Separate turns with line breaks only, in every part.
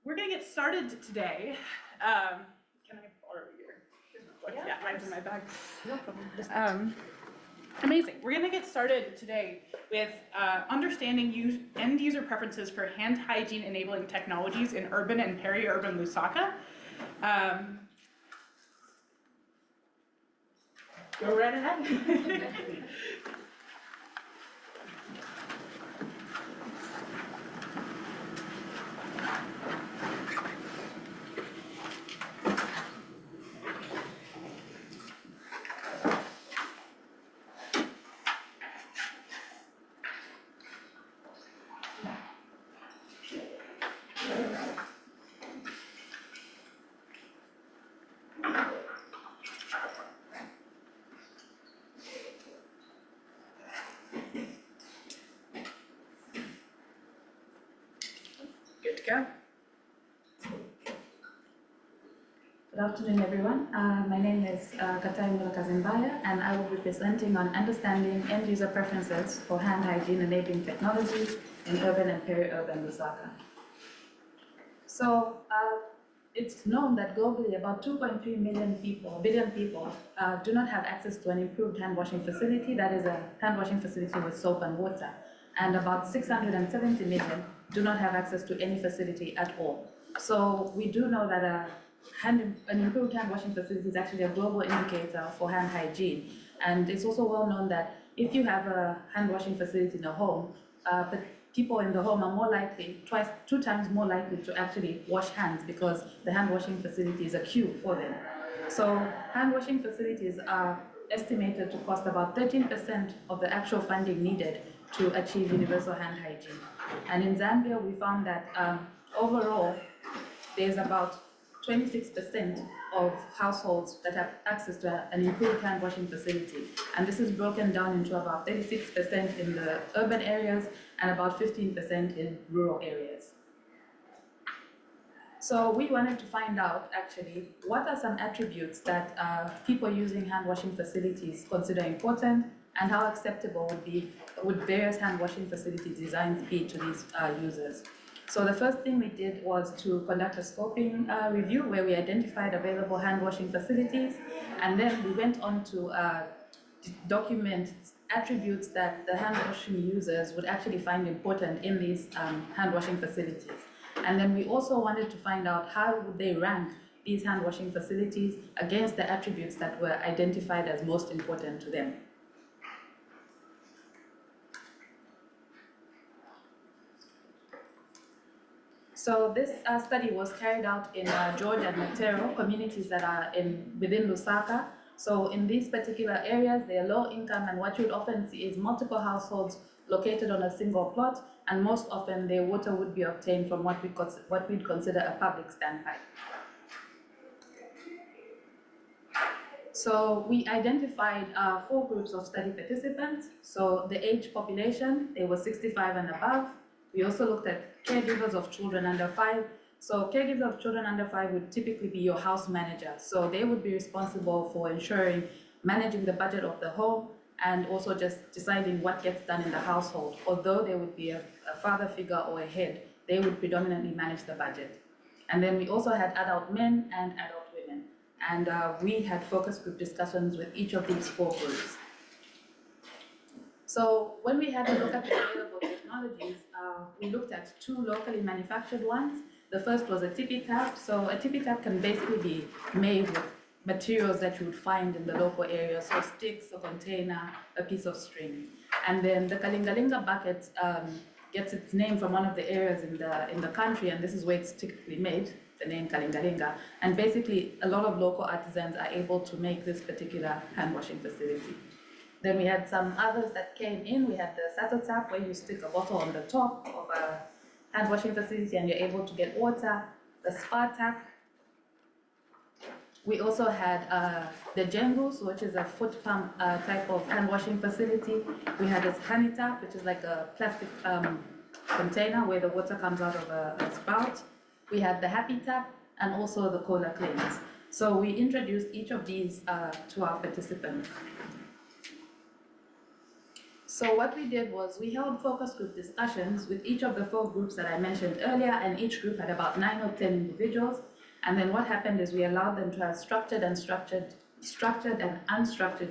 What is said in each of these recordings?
we're going to get started today. Can I borrow your? Yeah, mine's in my bag.
No problem.
Amazing. We're going to get started today with understanding end user preferences for hand hygiene enabling technologies in urban and peri-urban Lusaka. Go right ahead. Good to go.
Good afternoon, everyone. My name is Katayi Mwila-Kazimbaya, and I will be presenting on understanding end-user preferences for hand hygiene enabling technologies in urban and peri-urban Lusaka. So it's known that globally about 2.3 billion people do not have access to an improved hand washing facility, that is a hand washing facility with soap and water, and about 670 million do not have access to any facility at all. So we do know that an improved hand washing facility is actually a global indicator for hand hygiene. And it's also well known that if you have a hand washing facility in a home, but people in the home are more likely, two times more likely to actually wash hands because the hand washing facility is a queue for them. So hand washing facilities are estimated to cost about 13% of the actual funding needed to achieve universal hand hygiene. And in Zambia, we found that overall, there's about 26% of households that have access to an improved hand washing facility. And this is broken down into about 36% in the urban areas and about 15% in rural areas. So we wanted to find out, actually, what are some attributes that people using hand washing facilities consider important, and how acceptable would various hand washing facility designs be to these users. So the first thing we did was to conduct a scoping review where we identified available hand washing facilities, and then we went on to document attributes that the hand washing users would actually find important in these hand washing facilities. And then we also wanted to find out how would they rank these hand washing facilities against the attributes that were identified as most important to them. So this study was carried out in George and Matero, communities that are within Lusaka. So in these particular areas, they are low income, and what you'd often see is multiple households located on a single plot, and most often their water would be obtained from what we'd consider a public standpipe. So we identified 4 groups of study participants. So the age population, they were 65 and above. We also looked at caregivers of children under 5. So caregivers of children under 5 would typically be your house manager. So they would be responsible for managing the budget of the home, and also just deciding what gets done in the household. Although there would be a father figure or a head, they would predominantly manage the budget. And then we also had adult men and adult women. And we had focus group discussions with each of these 4 groups. So when we had a look at the available technologies, we looked at 2 locally manufactured ones. The first was a tippy tap. So a tippy tap can basically be made with materials that you would find in the local area, so sticks, a container, a piece of string. And then the kalingalinga bucket gets its name from one of the areas in the country, and this is where it's typically made, the name kalingalinga. And basically, a lot of local artisans are able to make this particular hand washing facility. Then we had some others that came in. We had the saddle tap, where you stick a bottle on the top of a hand washing facility and you're able to get water. The spa tap. We also had the jengus, which is a foot pump type of hand washing facility. We had this honey tap, which is like a plastic container where the water comes out of a spout. We had the happy tap, and also the cola cleans. So we introduced each of these to our participants. So what we did was we held focus group discussions with each of the 4 groups that I mentioned earlier, and each group had about 9 or 10 individuals. And then what happened is we allowed them to have structured and unstructured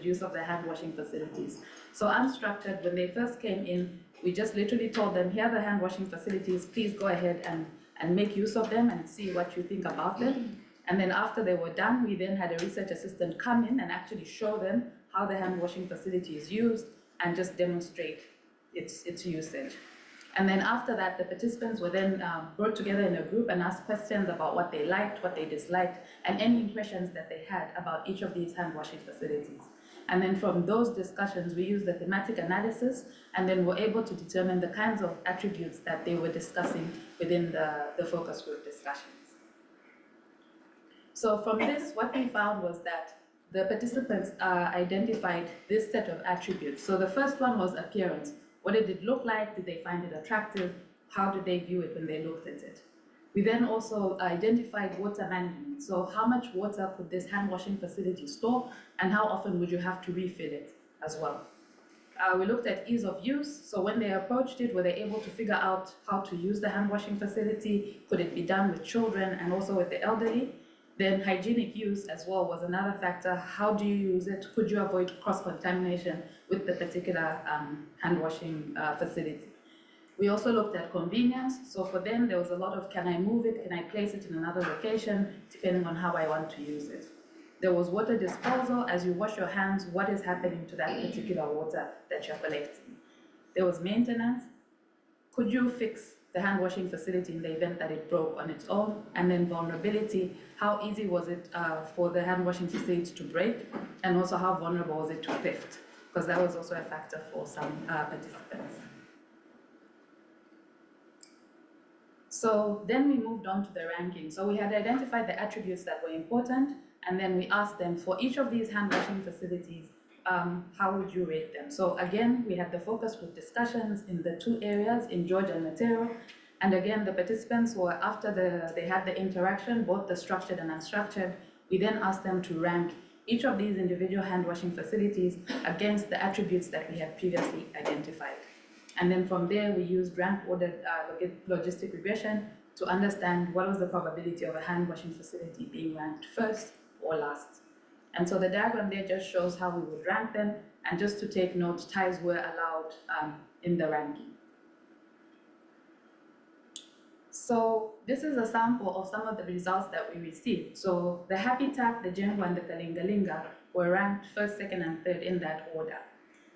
use of the hand washing facilities. So unstructured, when they first came in, we just literally told them, here are the hand washing facilities, please go ahead and make use of them and see what you think about them. And then after they were done, we then had a research assistant come in and actually show them how the hand washing facility is used and just demonstrate its usage. And then after that, the participants were then brought together in a group and asked questions about what they liked, what they disliked, and any impressions that they had about each of these hand washing facilities. And then from those discussions, we used the thematic analysis, and then were able to determine the kinds of attributes that they were discussing within the focus group discussions. So from this, what we found was that the participants identified this set of attributes. So the first one was appearance. What did it look like? Did they find it attractive? How did they view it when they looked at it? We then also identified water management. So how much water could this hand washing facility store, and how often would you have to refill it as well? We looked at ease of use. So when they approached it, were they able to figure out how to use the hand washing facility? Could it be done with children and also with the elderly? Then hygienic use as well was another factor. How do you use it? Could you avoid cross-contamination with the particular hand washing facility? We also looked at convenience. So for them, there was a lot of, can I move it? Can I place it in another location, depending on how I want to use it? There was water disposal. As you wash your hands, what is happening to that particular water that you're collecting? There was maintenance. Could you fix the hand washing facility in the event that it broke on its own? And then vulnerability, how easy was it for the hand washing facility to break? And also how vulnerable was it to theft? Because that was also a factor for some participants. So then we moved on to the ranking. So we had identified the attributes that were important, and then we asked them, for each of these hand washing facilities, how would you rate them? So again, we had the focus group discussions in the 2 areas, in George and Matero. And again, the participants were, after they had the interaction, both the structured and unstructured, we then asked them to rank each of these individual hand washing facilities against the attributes that we had previously identified. And then from there, we used rank ordered logistic regression to understand what was the probability of a hand washing facility being ranked first or last. And so the diagram there just shows how we would rank them, and just to take note, ties were allowed in the ranking. So this is a sample of some of the results that we received. So the Habitat, the Jengo, and the Kalingalinga were ranked first, second, and third in that order.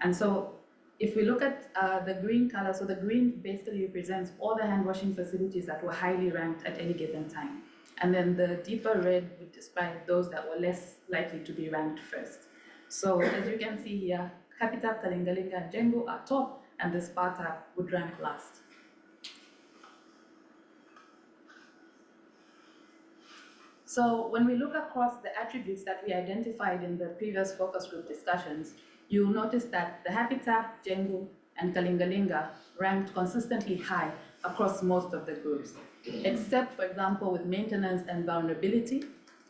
And so if we look at the green color, so the green basically represents all the hand washing facilities that were highly ranked at any given time. And then the deeper red would describe those that were less likely to be ranked first. So as you can see here, Habitat, Kalingalinga, and Jengo are top, and the Sparta would rank last. So when we look across the attributes that we identified in the previous focus group discussions, you'll notice that the Habitat, Jengo, and Kalingalinga ranked consistently high across most of the groups, except, for example, with maintenance and vulnerability.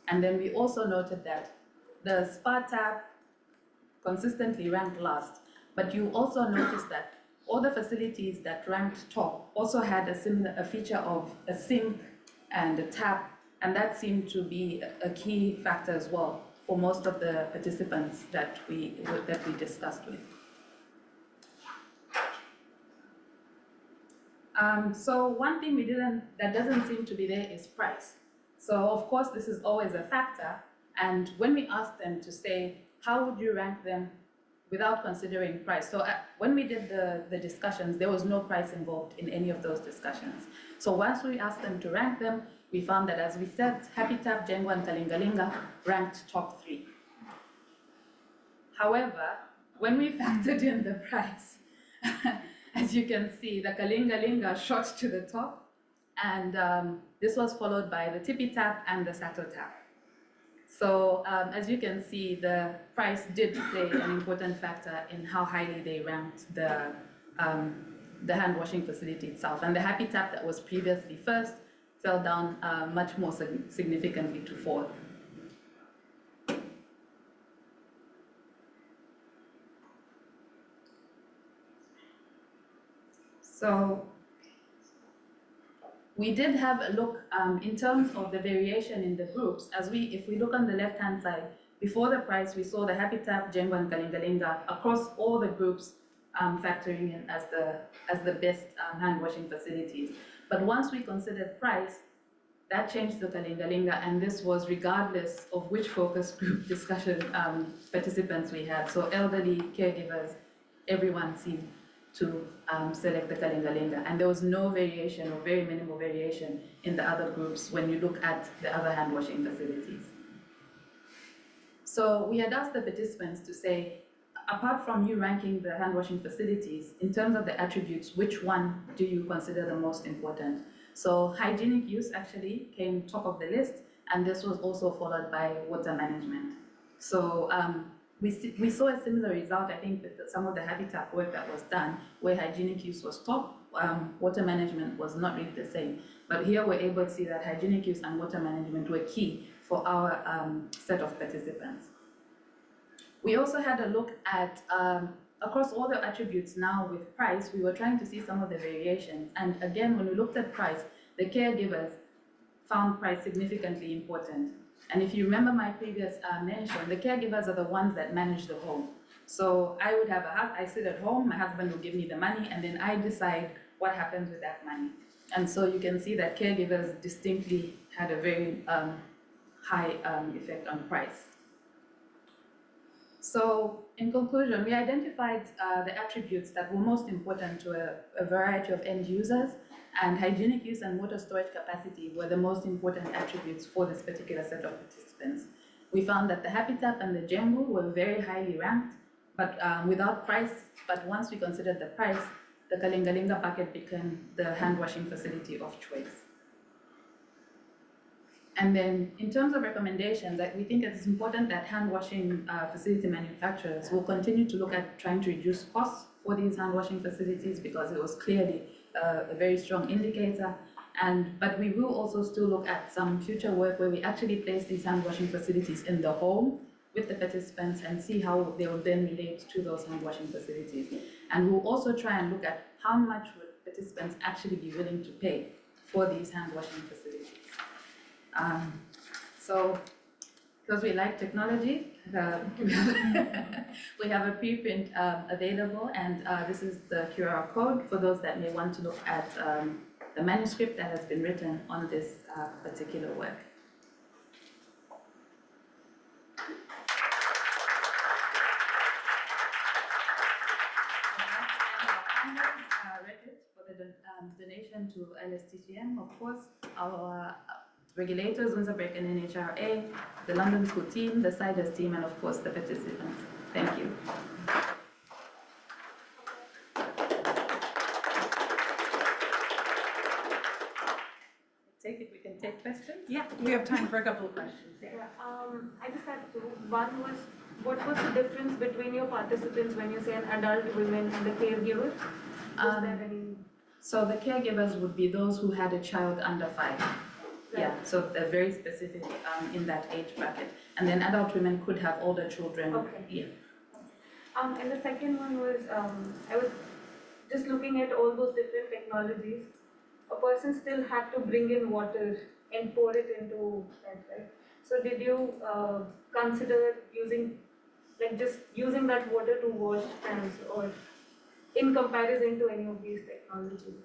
And then we also noted that the Sparta consistently ranked last, but you also notice that all the facilities that ranked top also had a feature of a sink and a tap, and that seemed to be a key factor as well for most of the participants that we discussed with. So one thing that doesn't seem to be there is price. So of course this is always a factor, and when we asked them to say, how would you rank them without considering price? So when we did the discussions, there was no price involved in any of those discussions. So once we asked them to rank them, we found that, as we said, Habitat, Jengo, and Kalingalinga ranked top 3. However, when we factored in the price, as you can see, the Kalingalinga shot to the top, and this was followed by the Tipi Tap and the Sato Tap. So as you can see, the price did play an important factor in how highly they ranked the hand washing facility itself. And the Happy Tap that was previously first fell down much more significantly to 4th. So we did have a look in terms of the variation in the groups. If we look on the left-hand side, before the price, we saw the Habitat, Jembo, and Kalingalinga across all the groups factoring in as the best hand washing facilities. But once we considered price, that changed to Kalingalinga, and this was regardless of which focus group discussion participants we had. So elderly, caregivers, everyone seemed to select the Kalingalinga, and there was no variation or very minimal variation in the other groups when you look at the other hand washing facilities. So we had asked the participants to say, apart from you ranking the hand washing facilities, in terms of the attributes, which one do you consider the most important? So hygienic use actually came top of the list, and this was also followed by water management. So we saw a similar result, I think, with some of the habitat work that was done, where hygienic use was top, water management was not really the same. But here we're able to see that hygienic use and water management were key for our set of participants. We also had a look at, across all the attributes now with price, we were trying to see some of the variations. And again, when we looked at price, the caregivers found price significantly important. And if you remember my previous mention, the caregivers are the ones that manage the home. So I would have I sit at home, my husband will give me the money, and then I decide what happens with that money. And so you can see that caregivers distinctly had a very high effect on price. So in conclusion, we identified the attributes that were most important to a variety of end users, and hygienic use and water storage capacity were the most important attributes for this particular set of participants. We found that the habitat and the Jembu were very highly ranked, but without price. But once we considered the price, the Kalingalinga bucket became the hand washing facility of choice. And then in terms of recommendations, we think it's important that hand washing facility manufacturers will continue to look at trying to reduce costs for these hand washing facilities, because it was clearly a very strong indicator. But we will also still look at some future work where we actually place these hand washing facilities in the home with the participants and see how they will then relate to those hand washing facilities. And we'll also try and look at how much would participants actually be willing to pay for these hand washing facilities. So, because we like technology, we have a preprint available, and this is the QR code for those that may want to look at the manuscript that has been written on this particular work. For the donation to LSTCM, of course, our regulators, Unzabrek and NHRA, the London School team, the CIDES team, and of course the participants. Thank you. We can take questions?
Yeah, we have time for a couple of questions.
Yeah, I just had two. One was, what was the difference between your participants when you say an adult women and the caregiver? Was there any?
So the caregivers would be those who had a child under 5.
Right.
Yeah, so they're very specific in that age bracket. And then adult women could have older children.
Okay.
Yeah.
And the second one was, I was just looking at all those different technologies. A person still had to bring in water and pour it into that, right? So did you consider using, like just using that water to wash hands, or in comparison to any of these technologies?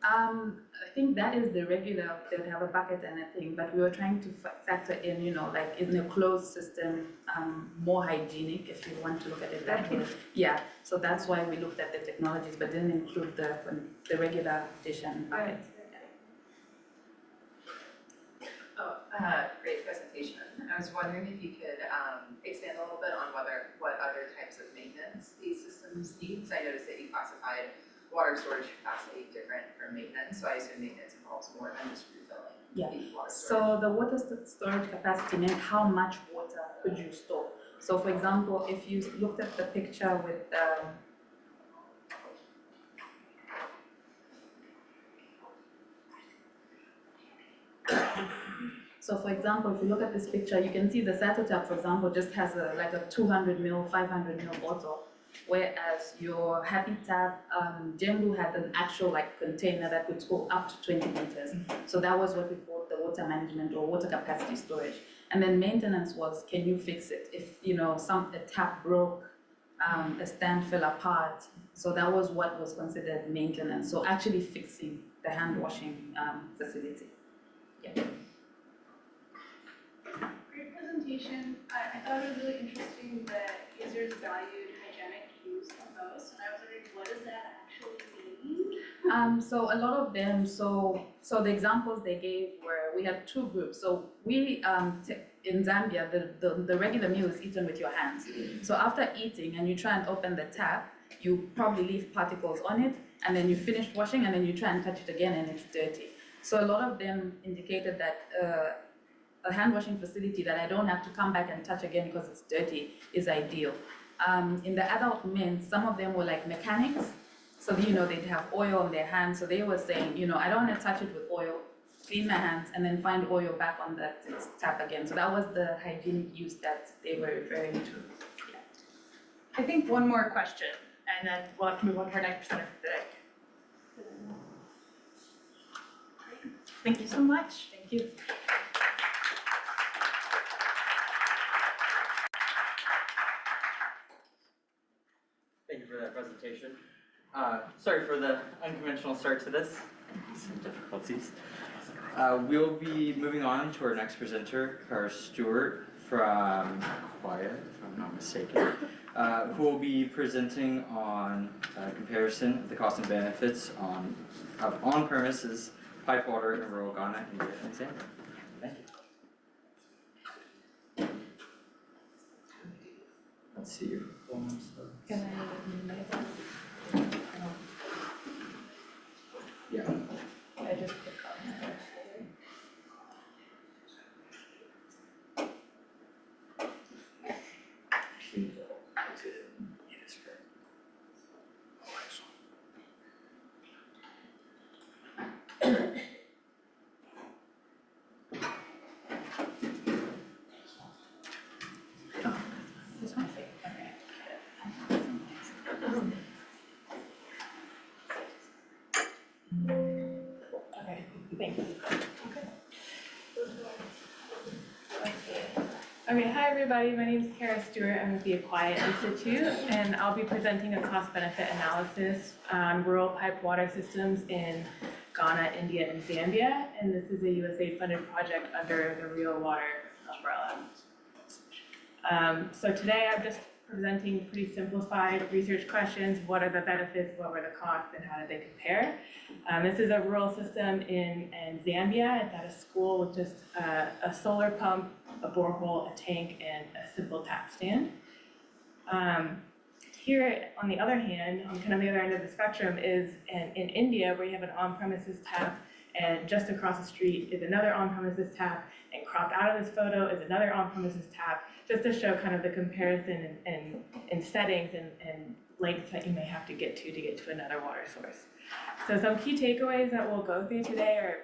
I think that is the regular, they would have a bucket and a thing, but we were trying to factor in, you know, like in a closed system, more hygienic, if you want to look at it that way. Yeah, so that's why we looked at the technologies, but didn't include the regular dish and bucket.
Great presentation. I was wondering if you could expand a little bit on what other types of maintenance these systems need. So I noticed that you classified water storage capacity different from maintenance, so I assume maintenance involves more than just refilling.
Yeah.
The water storage.
So the water storage capacity meant how much water could you store. So for example, if you looked at the picture with so for example, if you look at this picture, you can see the Sato tap, for example, just has like a 200 ml, 500 ml bottle. whereas your Happy Tap, Jembu had an actual like container that could go up to 20 liters. So that was what we called the water management or water capacity storage. And then maintenance was, can you fix it? If, you know, a tap broke, a stand fell apart. So that was what was considered maintenance. So actually fixing the hand washing facility. Yeah.
Great presentation. I thought it was really interesting that users valued hygienic use of those. And I was wondering, what does that actually mean?
So a lot of them, so the examples they gave were, we had two groups. So we, in Zambia, the regular meal is eaten with your hands. So after eating and you try and open the tap, you probably leave particles on it, and then you finish washing and then you try and touch it again and it's dirty. So a lot of them indicated that a hand washing facility that I don't have to come back and touch again because it's dirty is ideal. In the adult men, some of them were like mechanics. So, you know, they'd have oil on their hands. So they were saying, you know, I don't want to touch it with oil, clean my hands, and then find oil back on that tap again. So that was the hygienic use that they were referring to. Yeah.
I think one more question, and then we'll have to move on to our next presenter for today. Thank you so much.
Thank you.
Thank you for that presentation. Sorry for the unconventional start to this. Some difficulties. We'll be moving on to our next presenter, Stuart from Aquaya, if I'm not mistaken, who will be presenting on comparison of the cost and benefits of on-premises pipe water in rural Ghana, India, and Zambia. Thank you. Let's see your forms.
Can I
Yeah.
I just click on that. This one?
Okay, thanks.
Okay, hi everybody, my name is Stuart. I'm with the Aquaya Institute, and I'll be presenting a cost-benefit analysis on rural pipe water systems in Ghana, India, and Zambia. And this is a USAID-funded project under the Real Water umbrella. So today I'm just presenting pretty simplified research questions. What are the benefits, what were the costs, and how did they compare? This is a rural system in Zambia. It's at a school with just a solar pump, a borehole, a tank, and a simple tap stand. Here, on the other hand, on kind of the other end of the spectrum is in India, where you have an on-premises tap, and just across the street is another on-premises tap, and cropped out of this photo is another on-premises tap, just to show kind of the comparison in settings and lengths that you may have to get to another water source. So some key takeaways that we'll go through today are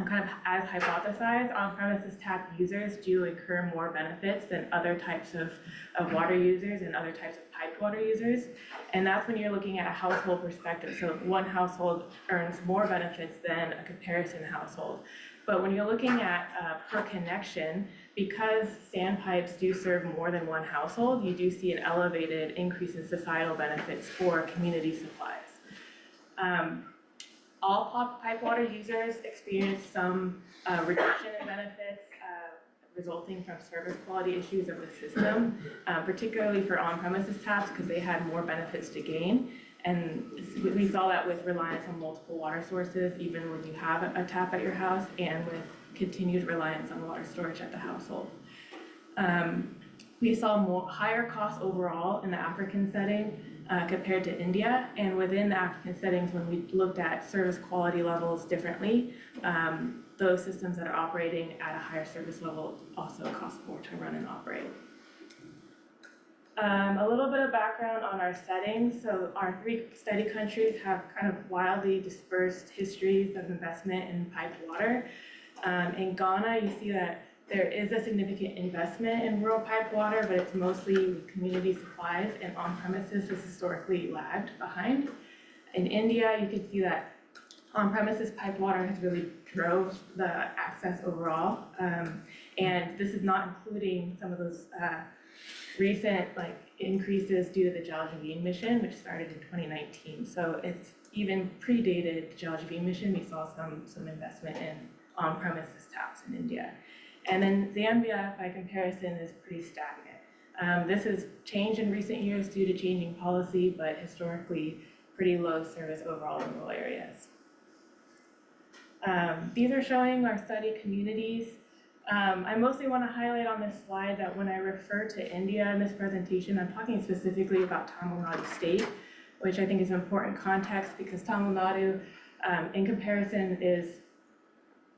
kind of as hypothesized, on-premises tap users do incur more benefits than other types of water users and other types of piped water users. And that's when you're looking at a household perspective. So one household earns more benefits than a comparison household. But when you're looking at per connection, because sandpipes do serve more than one household, you do see an elevated increase in societal benefits for community supplies. All pipe water users experience some reduction in benefits resulting from service quality issues of the system, particularly for on-premises taps because they had more benefits to gain. And we saw that with reliance on multiple water sources, even when you have a tap at your house, and with continued reliance on water storage at the household. We saw higher costs overall in the African setting compared to India, and within the African settings, when we looked at service quality levels differently, those systems that are operating at a higher service level also cost more to run and operate. A little bit of background on our settings. So our 3 study countries have kind of wildly dispersed histories of investment in piped water. In Ghana, you see that there is a significant investment in rural piped water, but it's mostly with community supplies, and on-premises has historically lagged behind. In India, you can see that on-premises piped water has really drove the access overall. And this is not including some of those recent increases due to the Jal Jeevan mission, which started in 2019. So it's even predated the Jal Jeevan mission. We saw some investment in on-premises taps in India. And then Zambia, by comparison, is pretty stagnant. This has changed in recent years due to changing policy, but historically pretty low service overall in rural areas. These are showing our study communities. I mostly want to highlight on this slide that when I refer to India in this presentation, I'm talking specifically about Tamil Nadu state, which I think is an important context because Tamil Nadu, in comparison, is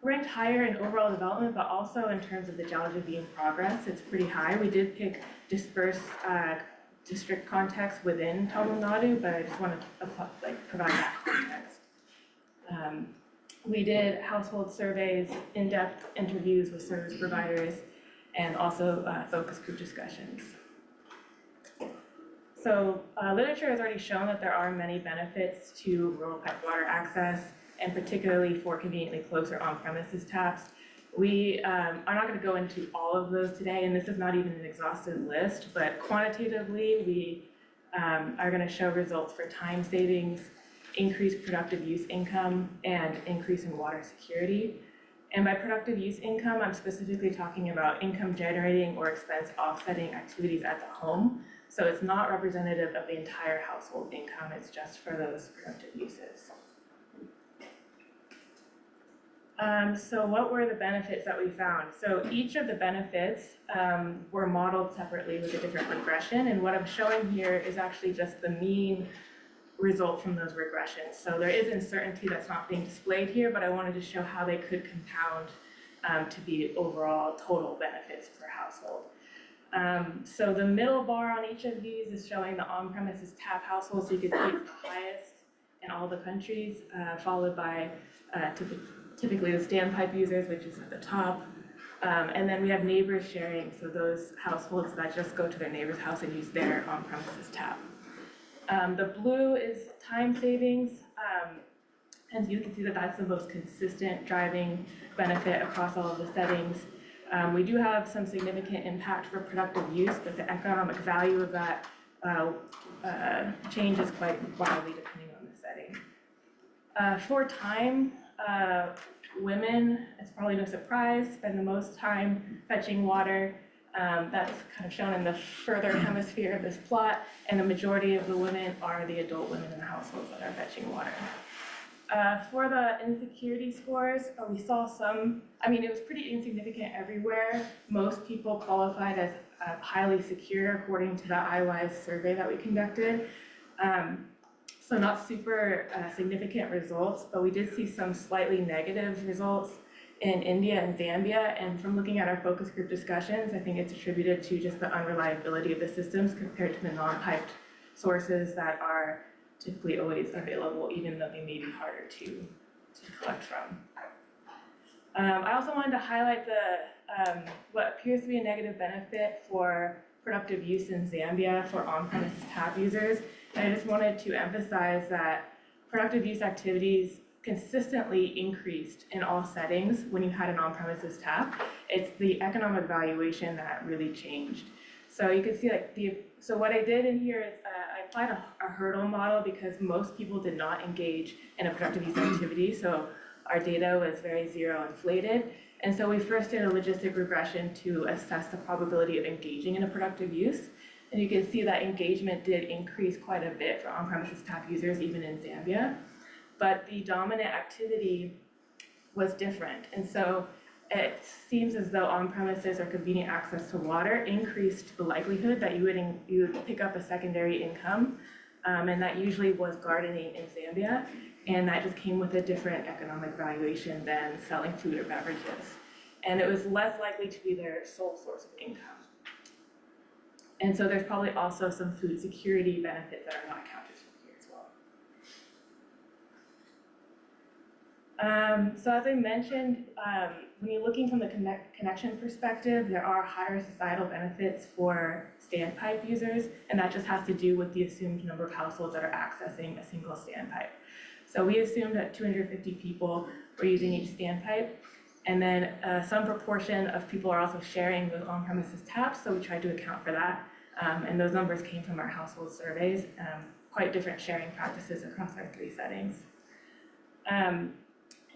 ranked higher in overall development, but also in terms of the Jal Jeevan progress, it's pretty high. We did pick dispersed district context within Tamil Nadu, but I just want to provide that context. We did household surveys, in-depth interviews with service providers, and also focus group discussions. So literature has already shown that there are many benefits to rural piped water access, and particularly for conveniently closer on-premises taps. We are not going to go into all of those today, and this is not even an exhaustive list, but quantitatively, we are going to show results for time savings, increased productive use income, and increase in water security. And by productive use income, I'm specifically talking about income generating or expense offsetting activities at the home. So it's not representative of the entire household income, it's just for those productive uses. So what were the benefits that we found? So each of the benefits were modeled separately with a different regression, and what I'm showing here is actually just the mean result from those regressions. So there is uncertainty that's not being displayed here, but I wanted to show how they could compound to be overall total benefits per household. So the middle bar on each of these is showing the on-premises tap households, so you can see it's the highest in all the countries, followed by typically the standpipe users, which is at the top. And then we have neighbors sharing, so those households that just go to their neighbor's house and use their on-premises tap. The blue is time savings, and you can see that that's the most consistent driving benefit across all of the settings. We do have some significant impact for productive use, but the economic value of that changes quite wildly depending on the setting. For time, women, it's probably no surprise, spend the most time fetching water. That's kind of shown in the further hemisphere of this plot, and the majority of the women are the adult women in the households that are fetching water. For the insecurity scores, we saw some, it was pretty insignificant everywhere. Most people qualified as highly secure according to the iWise survey that we conducted. So not super significant results, but we did see some slightly negative results in India and Zambia, and from looking at our focus group discussions, I think it's attributed to just the unreliability of the systems compared to the non-piped sources that are typically always available, even though they may be harder to collect from. I also wanted to highlight the what appears to be a negative benefit for productive use in Zambia for on-premises tap users, and I just wanted to emphasize that productive use activities consistently increased in all settings when you had an on-premises tap. It's the economic valuation that really changed. So you can see so what I did in here is I applied a hurdle model because most people did not engage in a productive use activity. So our data was very zero inflated. And so we first did a logistic regression to assess the probability of engaging in a productive use. And you can see that engagement did increase quite a bit for on-premises tap users, even in Zambia. But the dominant activity was different. And so it seems as though on-premises or convenient access to water increased the likelihood that you would pick up a secondary income. And that usually was gardening in Zambia. And that just came with a different economic valuation than selling food or beverages. And it was less likely to be their sole source of income. And so there's probably also some food security benefits that are not accounted for here as well. So as I mentioned, when you're looking from the connection perspective, there are higher societal benefits for standpipe users, and that just has to do with the assumed number of households that are accessing a single standpipe. So we assumed that 250 people were using each standpipe, and then some proportion of people are also sharing those on-premises taps, so we tried to account for that. And those numbers came from our household surveys, quite different sharing practices across our 3 settings.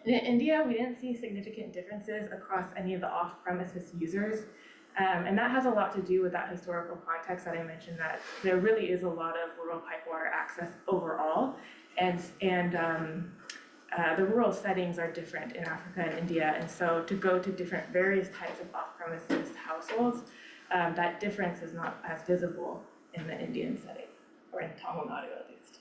In India, we didn't see significant differences across any of the off-premises users. And that has a lot to do with that historical context that I mentioned, that there really is a lot of rural pipe water access overall. And the rural settings are different in Africa and India. And so to go to different various types of off-premises households, that difference is not as visible in the Indian setting, or in Tamil Nadu at least.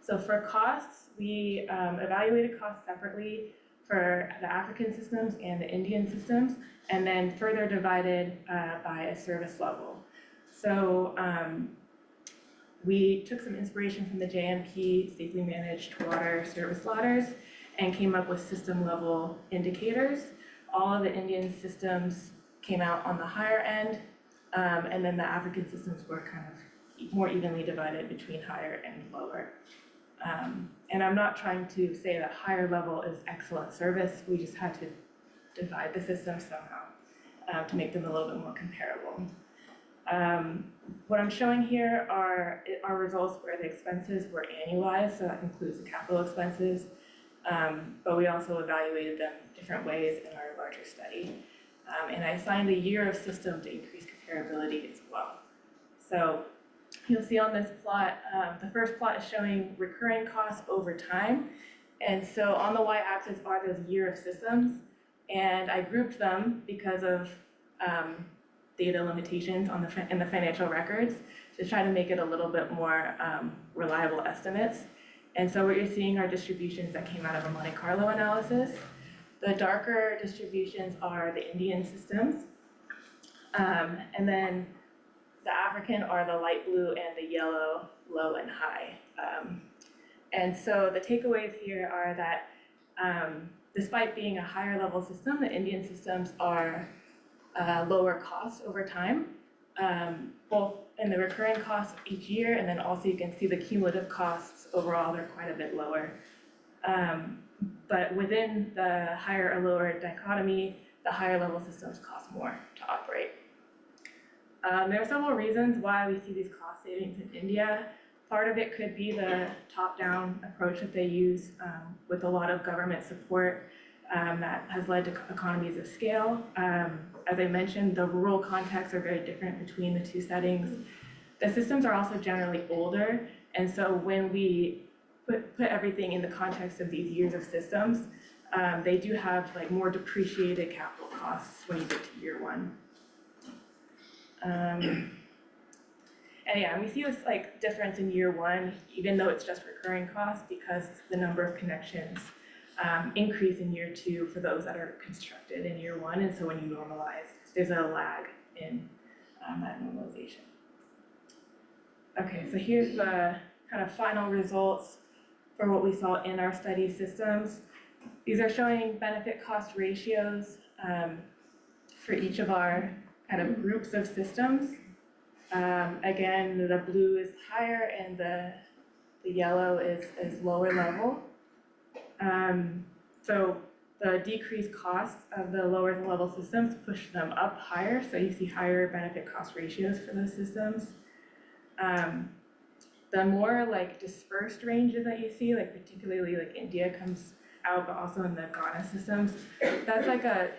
So for costs, we evaluated costs separately for the African systems and the Indian systems, and then further divided by a service level. So we took some inspiration from the JMP safely managed water service ladders and came up with system level indicators. All of the Indian systems came out on the higher end, and then the African systems were kind of more evenly divided between higher and lower. And I'm not trying to say that higher level is excellent service, we just had to divide the system somehow to make them a little bit more comparable. What I'm showing here are our results where the expenses were annualized, so that includes the capital expenses, but we also evaluated them different ways in our larger study. And I assigned a year of system to increase comparability as well. So you'll see on this plot, the first plot is showing recurring costs over time. And so on the y-axis are those year of systems. And I grouped them because of data limitations in the financial records to try to make it a little bit more reliable estimates. And so what you're seeing are distributions that came out of a Monte Carlo analysis. The darker distributions are the Indian systems. And then the African are the light blue and the yellow, low and high. And so the takeaways here are that despite being a higher level system, the Indian systems are lower cost over time, both in the recurring costs each year, and then also you can see the cumulative costs overall, they're quite a bit lower. But within the higher or lower dichotomy, the higher level systems cost more to operate. There are several reasons why we see these cost savings in India. Part of it could be the top-down approach that they use with a lot of government support that has led to economies of scale. As I mentioned, the rural contexts are very different between the 2 settings. The systems are also generally older, and so when we put everything in the context of these years of systems, they do have like more depreciated capital costs when you get to year 1. And yeah, we see this like difference in year 1, even though it's just recurring costs, because the number of connections increase in year 2 for those that are constructed in year 1, and so when you normalize, there's a lag in that normalization. Okay, so here's the kind of final results for what we saw in our study systems. These are showing benefit cost ratios for each of our kind of groups of systems. Again, the blue is higher and the yellow is lower level. So the decreased costs of the lower level systems push them up higher, so you see higher benefit cost ratios for those systems. The more like dispersed ranges that you see, like particularly like India comes out, but also in the Ghana systems, that's like a,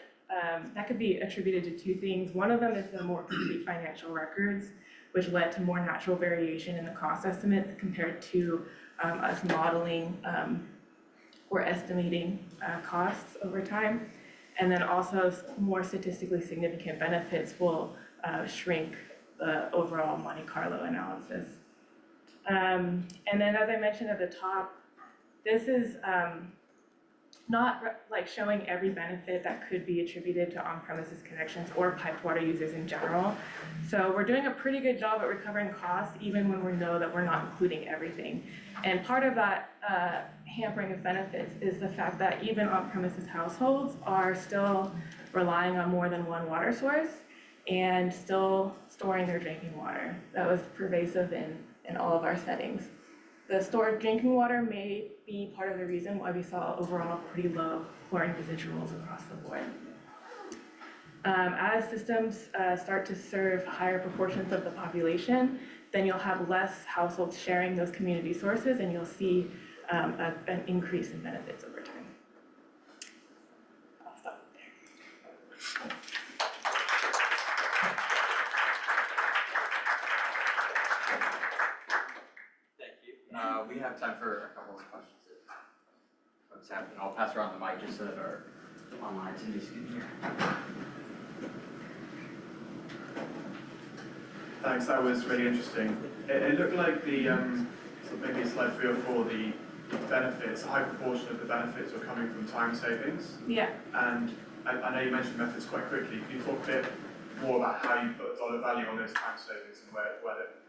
that could be attributed to 2 things. One of them is the more complete financial records, which led to more natural variation in the cost estimates compared to us modeling or estimating costs over time. And then also more statistically significant benefits will shrink the overall Monte Carlo analysis. And then as I mentioned at the top, this is like showing every benefit that could be attributed to on-premises connections or piped water users in general. So we're doing a pretty good job at recovering costs, even when we know that we're not including everything. And part of that hampering of benefits is the fact that even on-premises households are still relying on more than one water source and still storing their drinking water. That was pervasive in all of our settings. The stored drinking water may be part of the reason why we saw overall pretty low chlorine residuals across the board. As systems start to serve higher proportions of the population, then you'll have less households sharing those community sources, and you'll see an increase in benefits over time. I'll stop there.
We have time for a couple of questions if folks have, and I'll pass around the mic just so that our online attendees can hear.
Thanks, that was really interesting. It looked like the, so maybe slide 3 or 4, the benefits, a high proportion of the benefits were coming from time savings.
Yeah.
And I know you mentioned methods quite quickly. Can you talk a bit more about how you put a dollar value on those time savings and where that comes from?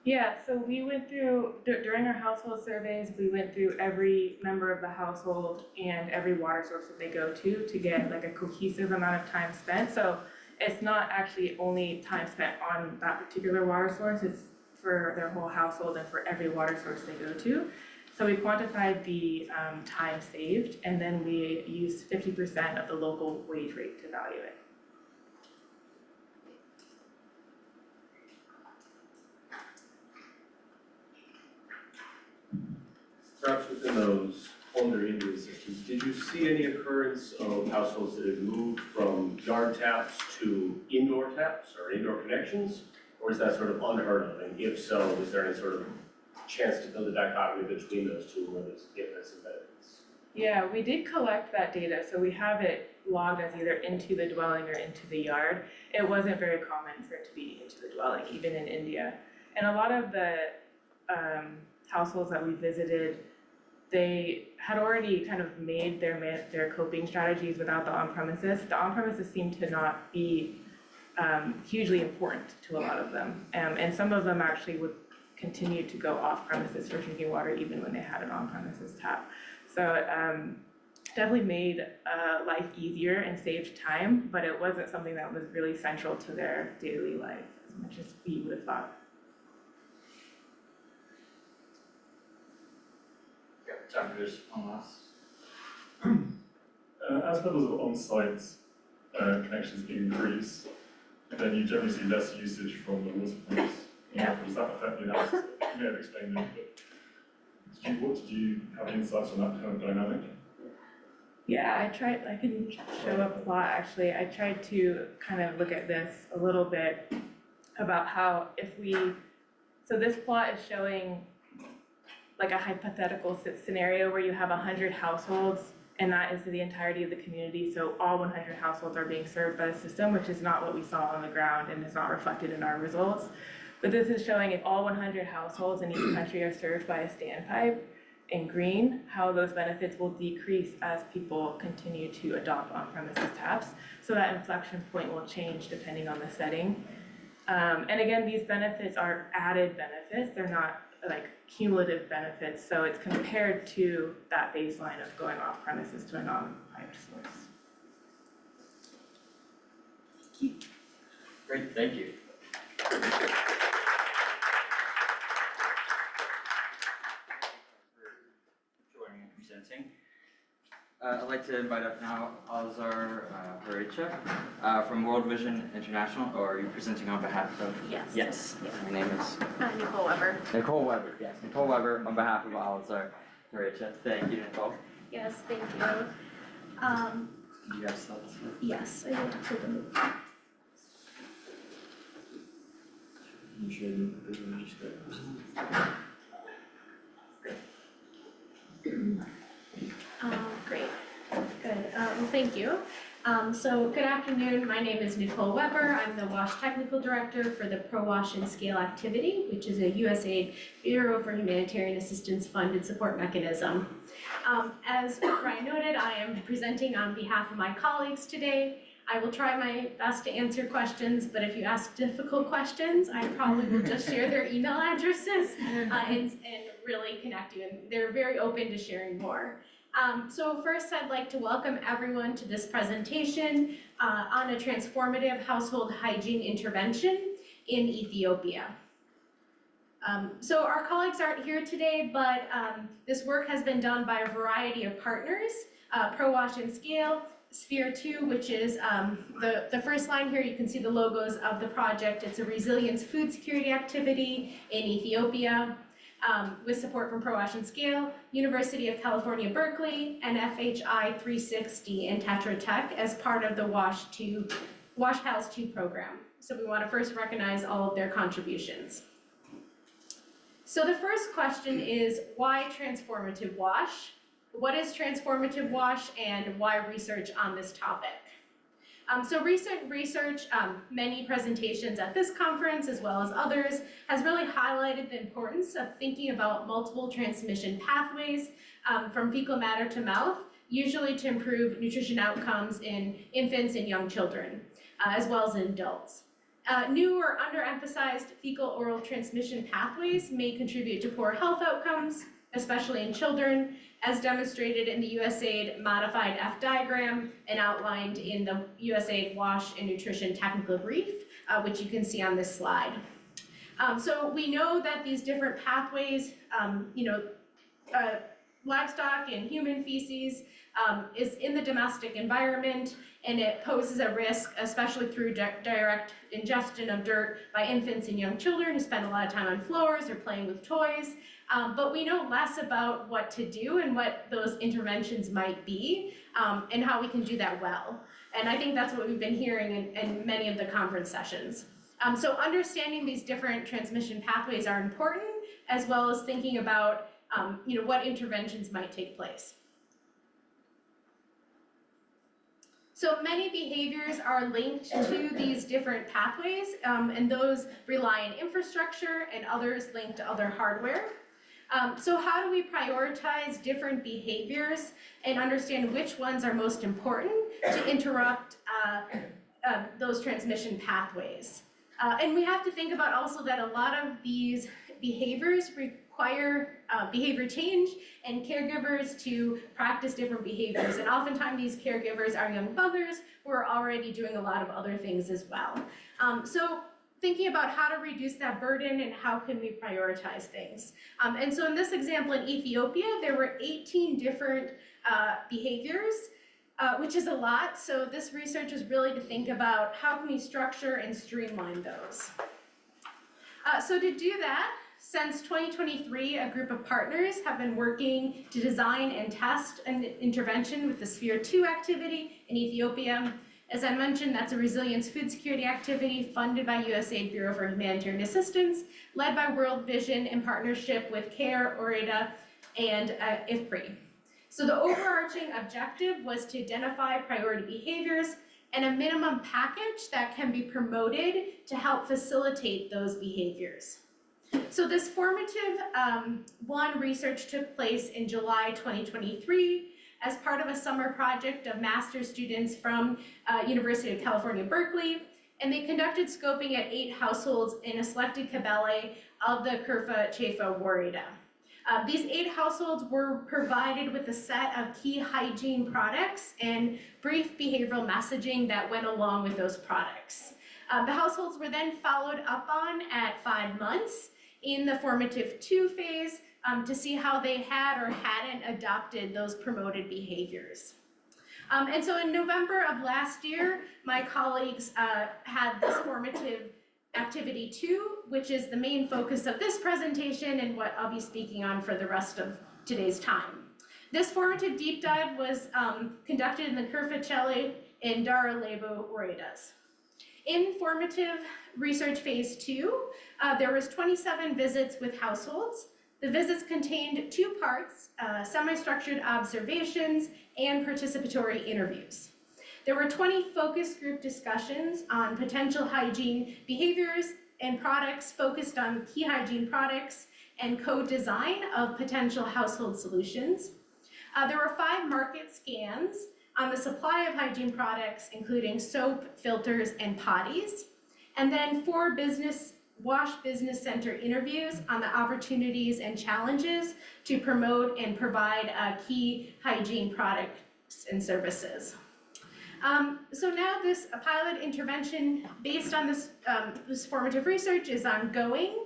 Yeah, so we went through, during our household surveys, we went through every member of the household and every water source that they go to get like a cohesive amount of time spent. So it's not actually only time spent on that particular water source, it's for their whole household and for every water source they go to. So we quantified the time saved, and then we used 50% of the local wage rate to value it.
Perhaps within those older Indian systems, did you see any occurrence of households that had moved from yard taps to indoor taps or indoor connections? Or is that sort of unheard of? And if so, is there any sort of chance to build a dichotomy between those two where there's difference in benefits?
Yeah, we did collect that data, so we have it logged as either into the dwelling or into the yard. It wasn't very common for it to be into the dwelling, even in India. And a lot of the households that we visited, they had already kind of made their coping strategies without the on-premises. The on-premises seemed to not be hugely important to a lot of them. And some of them actually would continue to go off-premises for drinking water even when they had an on-premises tap. So it definitely made life easier and saved time, but it wasn't something that was really central to their daily life as much as we would have thought.
Time for just one last.
As levels of on-site connections increase, then you generally see less usage from the water pumps.
Yeah.
Does that affect the analysis? You may have explained it, but what did you have insights on that kind of dynamic?
Yeah, I can show a plot actually. I tried to kind of look at this a little bit about how so this plot is showing like a hypothetical scenario where you have 100 households and that is the entirety of the community. So all 100 households are being served by the system, which is not what we saw on the ground and is not reflected in our results. But this is showing if all 100 households in each country are served by a standpipe in green, how those benefits will decrease as people continue to adopt on-premises taps. So that inflection point will change depending on the setting. And again, these benefits are added benefits. They're not like cumulative benefits, so it's compared to that baseline of going off premises to a non-piped source.
Great, thank you. For joining and presenting. I'd like to invite up now Alazar Horecha from World Vision International, or are you presenting on behalf of?
Yes.
Yes, her name is?
Nicole Weber.
Nicole Weber, yes. Nicole Weber on behalf of Alazar Horecha. Thank you, Nicole.
Yes, thank you.
Do you have slides?
Yes, I did for them.
You should just go.
Great, good. Well, thank you. So good afternoon, my name is Nicole Weber. I'm the WaSH Technical Director for the Pro-WaSH and Scale activity, which is a USAID Bureau for Humanitarian Assistance funded support mechanism. As Ryan noted, I am presenting on behalf of my colleagues today. I will try my best to answer questions, but if you ask difficult questions, I probably will just share their email addresses and really connect you. And they're very open to sharing more. So first, I'd like to welcome everyone to this presentation on a transformative household hygiene intervention in Ethiopia. So our colleagues aren't here today, but this work has been done by a variety of partners, Pro-WaSH and Scale, Sphere 2, which is the first line here, you can see the logos of the project. It's a resilience food security activity in Ethiopia with support from Pro-WaSH and Scale, University of California, Berkeley, and FHI 360 and Tetra Tech as part of the WaSH Pals 2 program. So we want to first recognize all of their contributions. So the first question is, why transformative WaSH? What is transformative WaSH and why research on this topic? So recent research, many presentations at this conference as well as others, has really highlighted the importance of thinking about multiple transmission pathways from fecal matter to mouth, usually to improve nutrition outcomes in infants and young children, as well as in adults. New or underemphasized fecal-oral transmission pathways may contribute to poor health outcomes, especially in children, as demonstrated in the USAID modified F diagram and outlined in the USAID WaSH and Nutrition Technical Brief, which you can see on this slide. So we know that these different pathways, livestock and human feces is in the domestic environment, and it poses a risk, especially through direct ingestion of dirt by infants and young children who spend a lot of time on floors or playing with toys. But we know less about what to do and what those interventions might be, and how we can do that well. And I think that's what we've been hearing in many of the conference sessions. So understanding these different transmission pathways are important, as well as thinking about what interventions might take place. So many behaviors are linked to these different pathways, and those rely on infrastructure and others linked to other hardware. So how do we prioritize different behaviors and understand which ones are most important to interrupt those transmission pathways? And we have to think about also that a lot of these behaviors require behavior change and caregivers to practice different behaviors. And oftentimes these caregivers are young mothers who are already doing a lot of other things as well. So thinking about how to reduce that burden and how can we prioritize things. And so in this example in Ethiopia, there were 18 different behaviors, which is a lot. So this research is really to think about how can we structure and streamline those. So to do that, since 2023, a group of partners have been working to design and test an intervention with the Sphere 2 activity in Ethiopia. As I mentioned, that's a resilience food security activity funded by USAID Bureau for Humanitarian Assistance, led by World Vision in partnership with CARE, Horecha, and IFPRI. So the overarching objective was to identify priority behaviors and a minimum package that can be promoted to help facilitate those behaviors. So this formative one research took place in July 2023 as part of a summer project of master's students from University of California, Berkeley, and they conducted scoping at 8 households in a selected kabele of the Kurfa Chefa Warida. These 8 households were provided with a set of key hygiene products and brief behavioral messaging that went along with those products. The households were then followed up on at 5 months in the formative 2 phase to see how they had or hadn't adopted those promoted behaviors. And so in November of last year, my colleagues had this formative activity 2, which is the main focus of this presentation and what I'll be speaking on for the rest of today's time. This formative deep dive was conducted in the Kurfachele and Daralebo Waridas. In formative research phase 2, there was 27 visits with households. The visits contained 2 parts, semi-structured observations and participatory interviews. There were 20 focus group discussions on potential hygiene behaviors and products focused on key hygiene products and co-design of potential household solutions. There were 5 market scans on the supply of hygiene products, including soap, filters, and potties. And then 4 WaSH Business Center interviews on the opportunities and challenges to promote and provide key hygiene products and services. So now this pilot intervention based on this formative research is ongoing.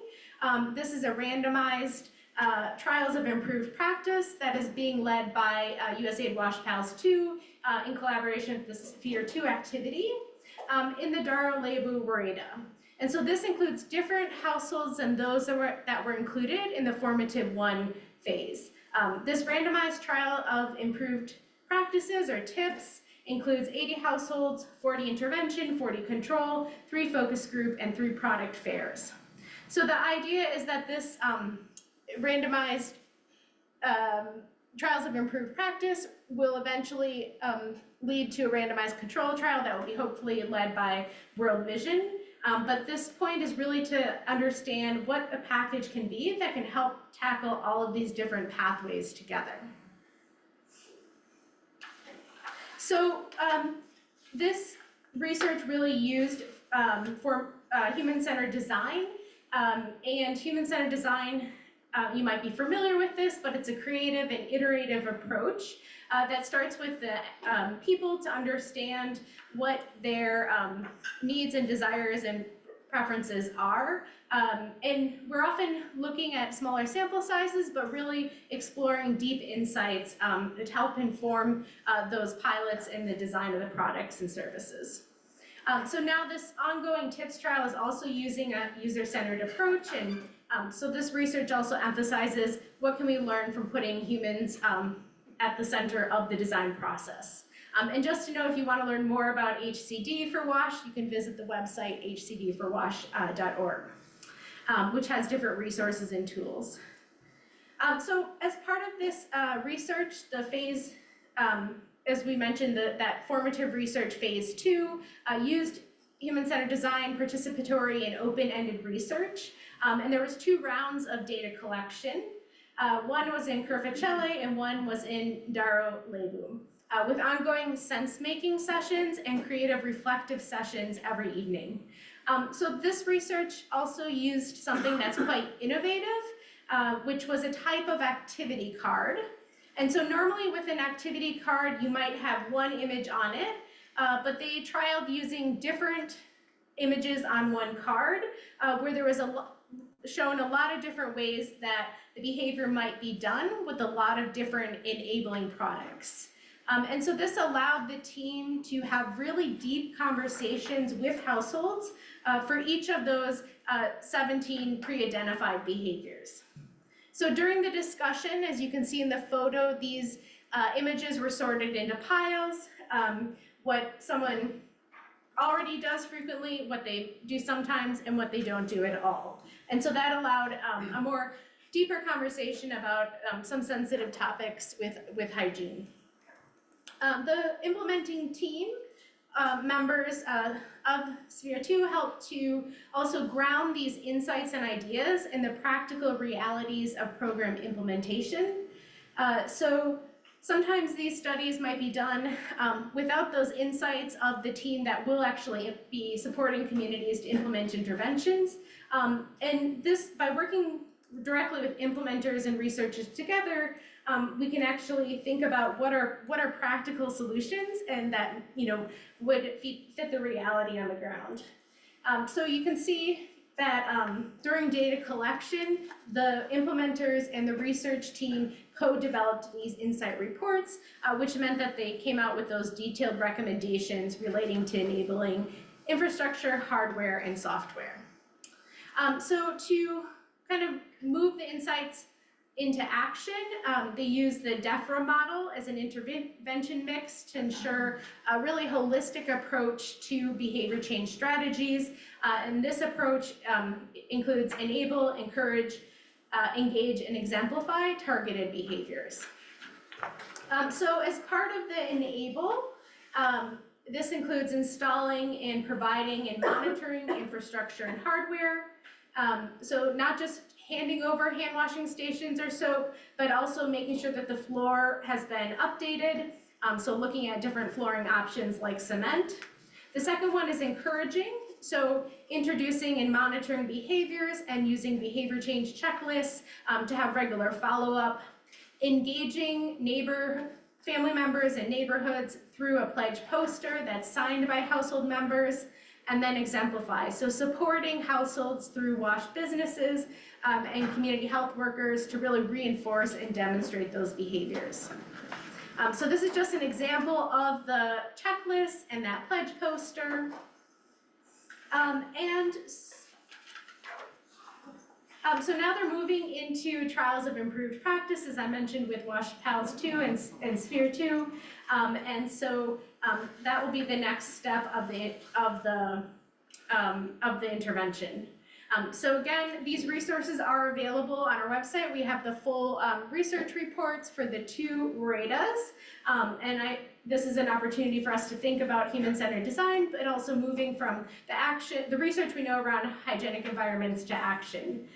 This is a randomized trials of improved practice that is being led by USAID WaSH PALS 2 in collaboration with the Sphere 2 activity in the Daro Lebu Wareda. And so this includes different households than those that were included in the formative 1 phase. This randomized trial of improved practices or tips includes 80 households, 40 intervention, 40 control, 3 focus group, and 3 product fairs. So the idea is that this randomized trials of improved practice will eventually lead to a randomized control trial that will be hopefully led by World Vision. But this point is really to understand what a package can be that can help tackle all of these different pathways together. So this research really used for human-centered design, and human-centered design, you might be familiar with this, but it's a creative and iterative approach that starts with the people to understand what their needs and desires and preferences are. And we're often looking at smaller sample sizes, but really exploring deep insights that help inform those pilots in the design of the products and services. So now this ongoing TIPS trial is also using a user-centered approach, and so this research also emphasizes what can we learn from putting humans at the center of the design process. And just to know, if you want to learn more about HCD for WaSH, you can visit the website hcdforwash.org, which has different resources and tools. So as part of this research, the phase, as we mentioned, that formative research phase 2 used human-centered design, participatory, and open-ended research. And there was 2 rounds of data collection. One was in Kerfachele and one was in Daro Lebu, with ongoing sense-making sessions and creative reflective sessions every evening. So this research also used something that's quite innovative, which was a type of activity card. And so normally with an activity card, you might have one image on it, but they trialed using different images on one card, where there was shown a lot of different ways that the behavior might be done with a lot of different enabling products. And so this allowed the team to have really deep conversations with households for each of those 17 pre-identified behaviors. So during the discussion, as you can see in the photo, these images were sorted into piles, what someone already does frequently, what they do sometimes, and what they don't do at all. And so that allowed a more deeper conversation about some sensitive topics with hygiene. The implementing team members of Sphere 2 helped to also ground these insights and ideas in the practical realities of program implementation. So sometimes these studies might be done without those insights of the team that will actually be supporting communities to implement interventions. And this, by working directly with implementers and researchers together, we can actually think about what are practical solutions and that would fit the reality on the ground. So you can see that during data collection, the implementers and the research team co-developed these insight reports, which meant that they came out with those detailed recommendations relating to enabling infrastructure, hardware, and software. So to kind of move the insights into action, they use the DEFRA model as an intervention mix to ensure a really holistic approach to behavior change strategies. And this approach includes enable, encourage, engage, and exemplify targeted behaviors. So as part of the enable, This includes installing and providing and monitoring infrastructure and hardware. So not just handing over hand washing stations or soap, but also making sure that the floor has been updated. So looking at different flooring options like cement. The second one is encouraging. So introducing and monitoring behaviors and using behavior change checklists to have regular follow-up. Engaging family members and neighborhoods through a pledge poster that's signed by household members, and then exemplify. So supporting households through WaSH businesses and community health workers to really reinforce and demonstrate those behaviors. So this is just an example of the checklist and that pledge poster. So now they're moving into trials of improved practice, as I mentioned, with WaSH PALS 2 and Sphere 2. And so that will be the next step of the intervention. So again, these resources are available on our website. We have the full research reports for the 2 REDAs. This is an opportunity for us to think about human-centered design, but also moving from the research we know around hygienic environments to action.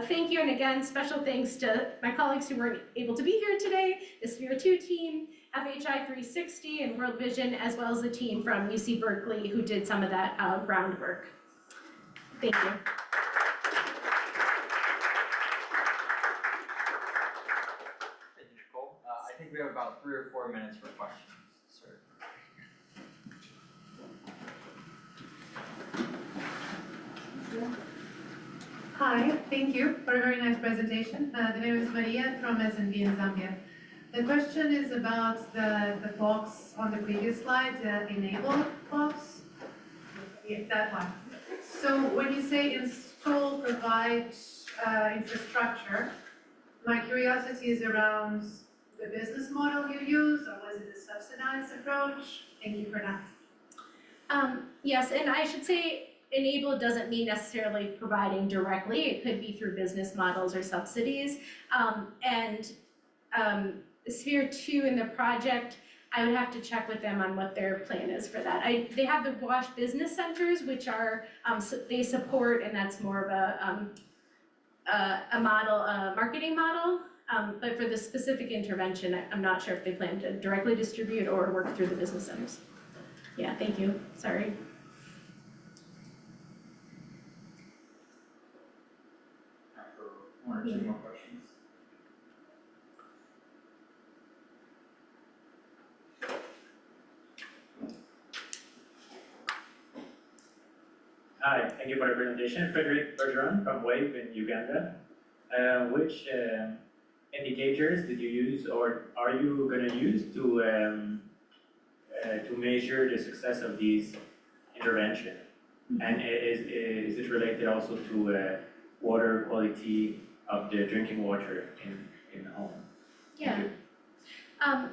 Thank you, and again, special thanks to my colleagues who weren't able to be here today, the Sphere 2 team, FHI 360, and World Vision, as well as the team from UC Berkeley who did some of that groundwork. Thank you.
Thank you, Nicole. I think we have about 3 or 4 minutes for questions, sir.
Hi, thank you for a very nice presentation. The name is Maria from SNB in Zambia. The question is about the box on the previous slide, the enable box. Yeah, that one. So when you say install, provide infrastructure, my curiosity is around the business model you use, or was it a subsidized approach? Thank you for that.
Yes, and I should say enable doesn't mean necessarily providing directly. It could be through business models or subsidies. Sphere 2 in the project, I would have to check with them on what their plan is for that. They have the WaSH business centers, which are, they support, and that's more of a marketing model. But for the specific intervention, I'm not sure if they plan to directly distribute or work through the business centers. Yeah, thank you, sorry.
For 1 or 2 more questions.
Hi, thank you for the presentation. Frederick Bergeron from WAVE in Uganda. Which indicators did you use, or are you going to use to measure the success of these interventions? And is it related also to water quality of the drinking water in the home?
Yeah.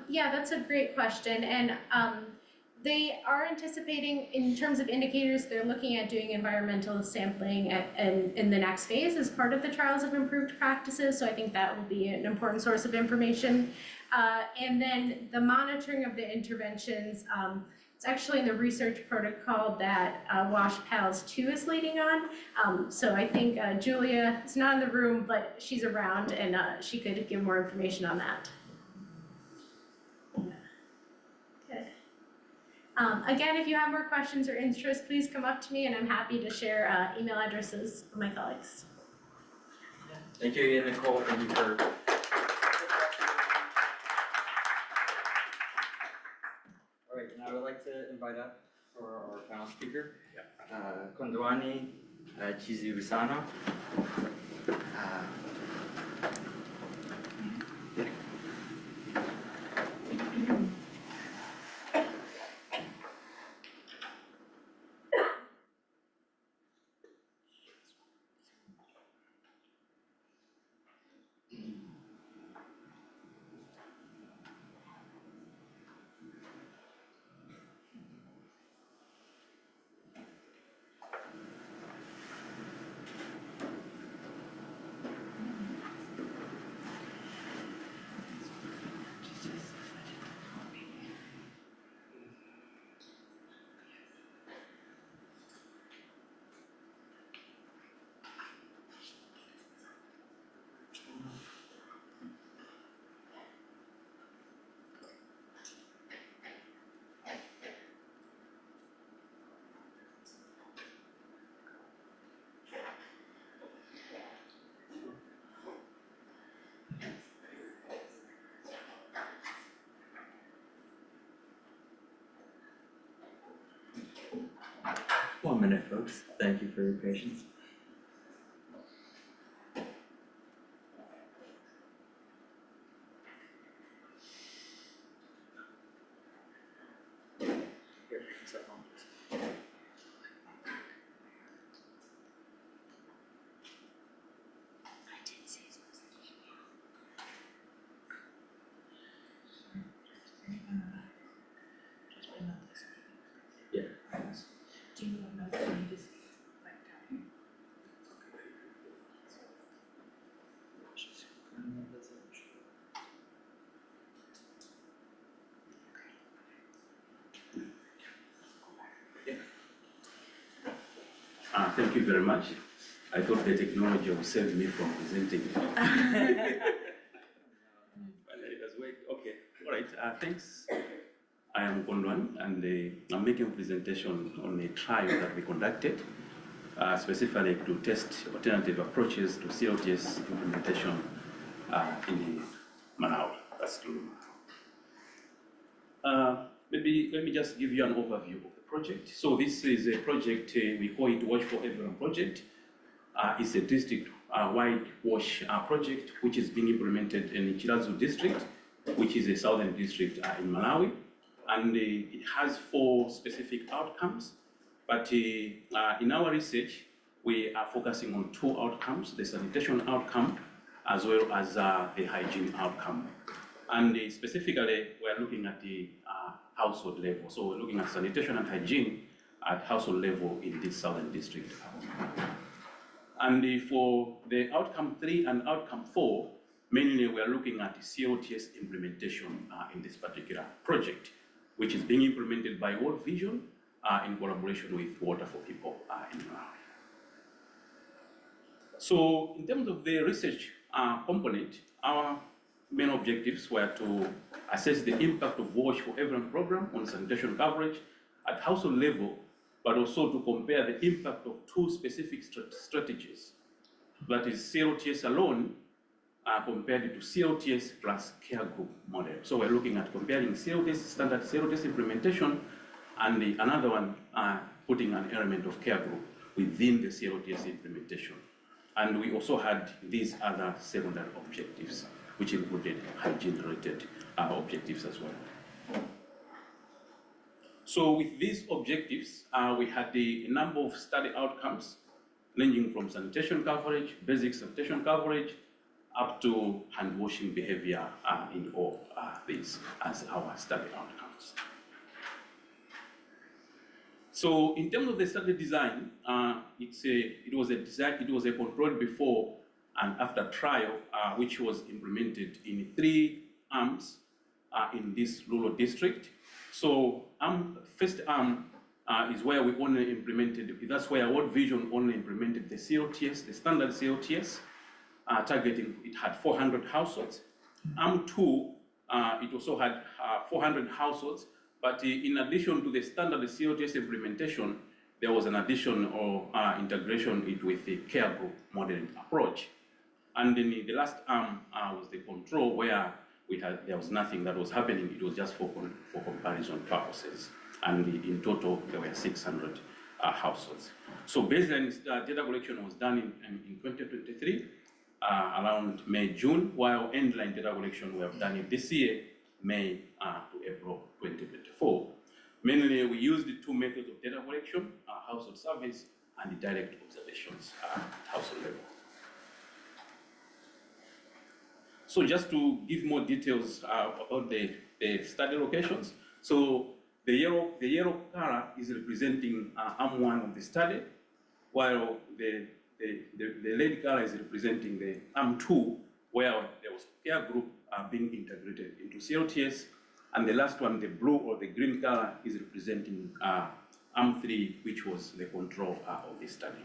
Yeah, that's a great question. And they are anticipating, in terms of indicators, they're looking at doing environmental sampling in the next phase as part of the trials of improved practices. So I think that will be an important source of information. And then the monitoring of the interventions, it's actually in the research protocol that WaSH PALS 2 is leading on. So I think Julia is not in the room, but she's around and she could give more information on that. Again, if you have more questions or interest, please come up to me and I'm happy to share email addresses of my colleagues.
Thank you again, Nicole. Thank you for. All right, now I would like to invite up for our final speaker, Kondwani Chidziwisano. 1 minute, folks. Thank you for your patience.
Thank you very much. I thought the technology would save me from presenting. But it has worked. Okay, all right, thanks. I am Kondwani, and I'm making a presentation on a trial that we conducted, specifically to test alternative approaches to CLTS implementation in Malawi. That's true. Maybe let me just give you an overview of the project. So this is a project, we call it WaSH for Everyone project. It's a district-wide WaSH project, which is being implemented in Chidziwisano district, which is a southern district in Malawi. And it has 4 specific outcomes. But in our research, we are focusing on 2 outcomes, the sanitation outcome, as well as the hygiene outcome. And specifically, we're looking at the household level. So we're looking at sanitation and hygiene at household level in this southern district. And for the outcome 3 and outcome 4, mainly we're looking at the CLTS implementation in this particular project, which is being implemented by World Vision in collaboration with Water for People in Malawi. So in terms of the research component, our main objectives were to assess the impact of WaSH for Everyone program on sanitation coverage at household level, but also to compare the impact of 2 specific strategies. That is CLTS alone compared to CLTS plus care group model. So we're looking at comparing CLTS, standard CLTS implementation, and another one putting an element of care group within the CLTS implementation. And we also had these other secondary objectives, which included hygiene-related objectives as well. So with these objectives, we had a number of study outcomes ranging from sanitation coverage, basic sanitation coverage, up to hand washing behavior in all these as our study outcomes. So in terms of the study design, it was a controlled before and after trial, which was implemented in 3 arms in this rural district. So first arm is where we only implemented, that's where World Vision only implemented the CLTS, the standard CLTS, targeting, it had 400 households. Arm 2, it also had 400 households, but in addition to the standard CLTS implementation, there was an addition or integration with the care group modeling approach. And then the last arm was the control, where there was nothing that was happening. It was just for comparison purposes. And in total, there were 600 households. So baseline data collection was done in 2023, around May, June, while endline data collection we have done it this year, May to April 2024. Mainly, we used the 2 methods of data collection, household surveys and the direct observations at household level. So just to give more details about the study locations. So the yellow color is representing arm 1 of the study, while the red color is representing the arm 2, where there was care group being integrated into CLTS, and the last one, the blue or the green color, is representing arm 3, which was the control of the study.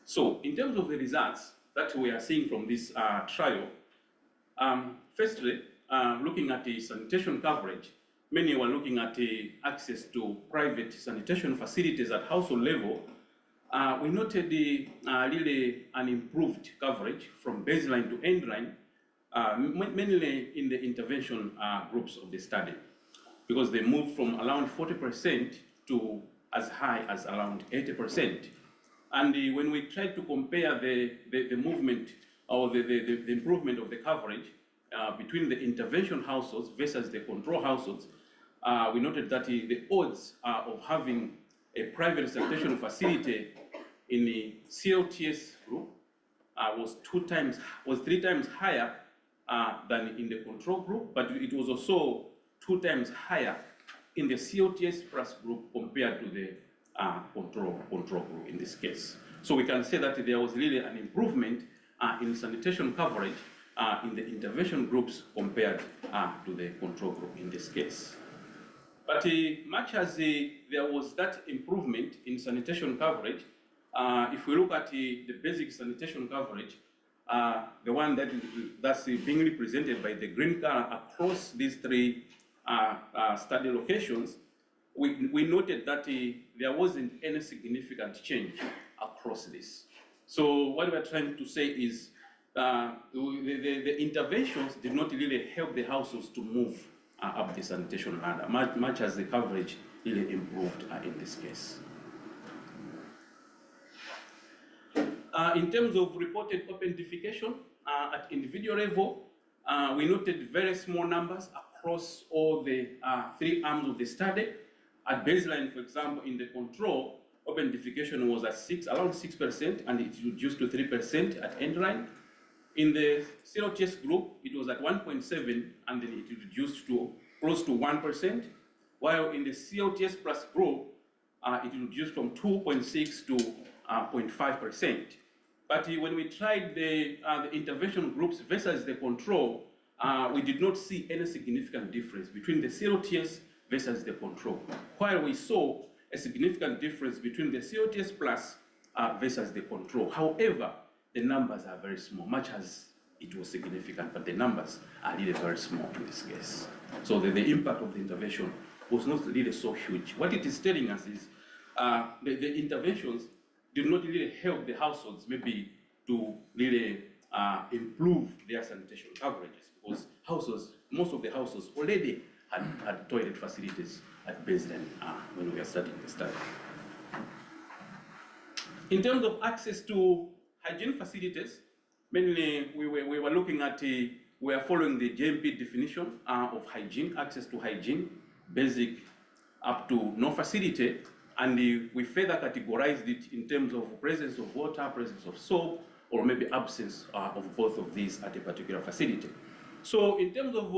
So in terms of the results that we are seeing from this trial, firstly, looking at the sanitation coverage, many were looking at the access to private sanitation facilities at household level. We noted really an improved coverage from baseline to end line, mainly in the intervention groups of the study. because they moved from around 40% to as high as around 80%. And when we tried to compare the movement or the improvement of the coverage between the intervention households versus the control households, we noted that the odds of having a private sanitation facility in the CLTS group was 3 times higher than in the control group, but it was also 2 times higher in the CLTS plus group compared to the control group in this case. So we can say that there was really an improvement in sanitation coverage in the intervention groups compared to the control group in this case. But much as there was that improvement in sanitation coverage, if we look at the basic sanitation coverage, the one that's being represented by the green color across these 3 study locations, we noted that there wasn't any significant change across this. So what we're trying to say is the interventions did not really help the households to move up the sanitation ladder, much as the coverage really improved in this case. In terms of reported open defecation at individual level, we noted very small numbers across all the 3 arms of the study. At baseline, for example, in the control, open defecation was at around 6%, and it reduced to 3% at endline. In the CLTS group, it was at 1.7, and then it reduced to close to 1%, while in the CLTS plus group, it reduced from 2.6 to 0.5%. But when we tried the intervention groups versus the control, we did not see any significant difference between the CLTS versus the control, while we saw a significant difference between the CLTS plus versus the control. However, the numbers are very small, much as it was significant, but the numbers are really very small in this case. So the impact of the intervention was not really so huge. What it is telling us is the interventions did not really help the households maybe to really improve their sanitation coverages, because most of the households already had toilet facilities at baseline when we were starting the study. In terms of access to hygiene facilities, mainly we were looking at, we are following the JMP definition of hygiene, access to hygiene, basic up to no facility, and we further categorized it in terms of presence of water, presence of soap, or maybe absence of both of these at a particular facility. So in terms of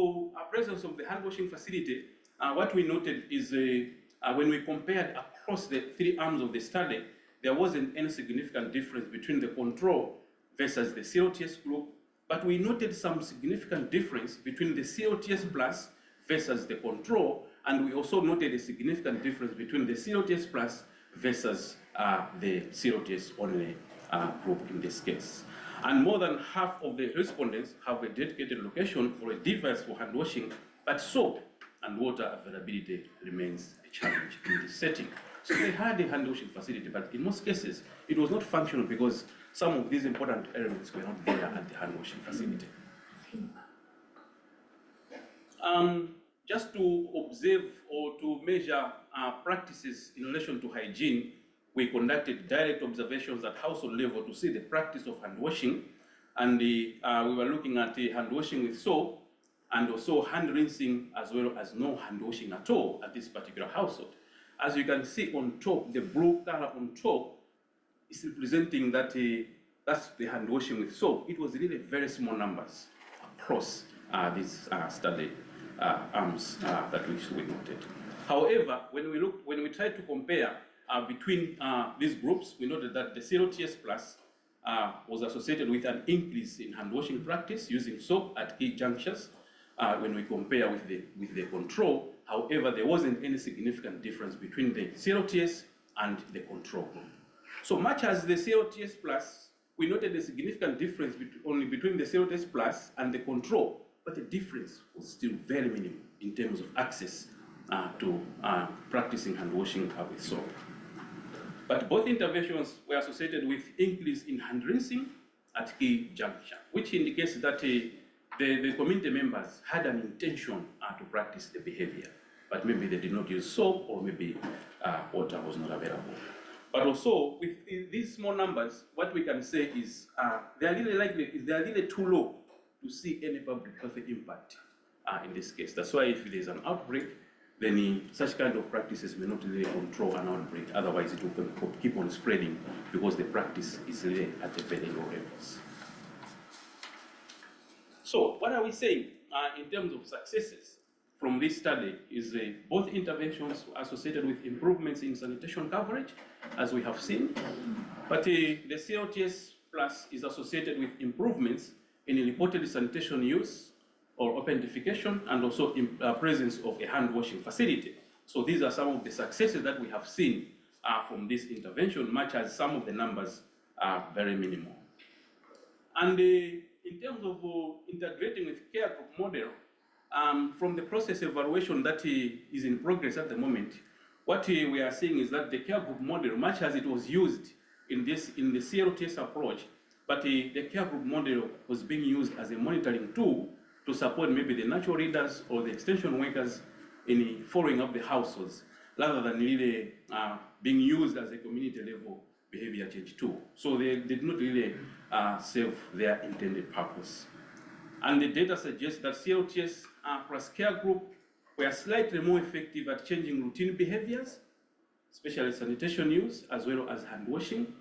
presence of the hand washing facility, what we noted is when we compared across the 3 arms of the study, there wasn't any significant difference between the control versus the CLTS group, but we noted some significant difference between the CLTS plus versus the control, and we also noted a significant difference between the CLTS plus versus the CLTS only group in this case. And more than half of the respondents have a dedicated location or a device for hand washing, but soap and water availability remains a challenge in this setting. So they had a hand washing facility, but in most cases, it was not functional because some of these important elements were not there at the hand washing facility. Just to observe or to measure practices in relation to hygiene, we conducted direct observations at household level to see the practice of hand washing, and we were looking at hand washing with soap and also hand rinsing, as well as no hand washing at all at this particular household. As you can see on top, the blue color on top is representing that that's the hand washing with soap. It was really very small numbers across these study arms that we noted. However, when we tried to compare between these groups, we noted that the CLTS plus was associated with an increase in hand washing practice using soap at key junctures when we compare with the control. However, there wasn't any significant difference between the CLTS and the control group. So much as the CLTS plus, we noted a significant difference only between the CLTS plus and the control, but the difference was still very minimal in terms of access to practicing hand washing with soap. But both interventions were associated with increase in hand rinsing at key juncture, which indicates that the community members had an intention to practice the behavior. but maybe they did not use soap, or maybe water was not available. But also, with these small numbers, what we can say is they are really too low to see any public health impact in this case. That's why if there is an outbreak, then such kind of practices may not really control an outbreak. Otherwise, it will keep on spreading because the practice is really at a very low levels. So, what are we saying in terms of successes from this study is both interventions associated with improvements in sanitation coverage, as we have seen, but the CLTS plus is associated with improvements in reported sanitation use or open defecation, and also in presence of a hand washing facility. So these are some of the successes that we have seen from this intervention, much as some of the numbers are very minimal. And in terms of integrating with care group model, from the process evaluation that is in progress at the moment, what we are seeing is that the care group model, much as it was used in the CLTS approach, but the care group model was being used as a monitoring tool to support maybe the natural leaders or the extension workers in following up the households, rather than really being used as a community level behavior change tool. So they did not really serve their intended purpose. And the data suggests that CLTS plus care group were slightly more effective at changing routine behaviors, especially sanitation use, as well as hand washing.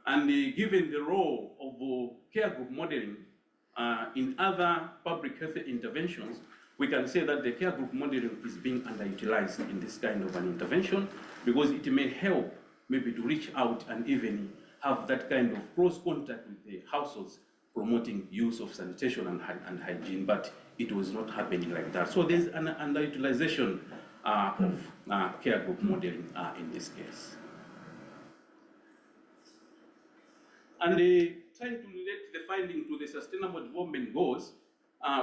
And given the role of care group modeling in other public health interventions, we can say that the care group modeling is being underutilized in this kind of an intervention, because it may help maybe to reach out and even have that kind of close contact with the households, promoting use of sanitation and hygiene, but it was not happening like that. So there's an underutilization of care group modeling in this case. And trying to relate the finding to the Sustainable Development Goals,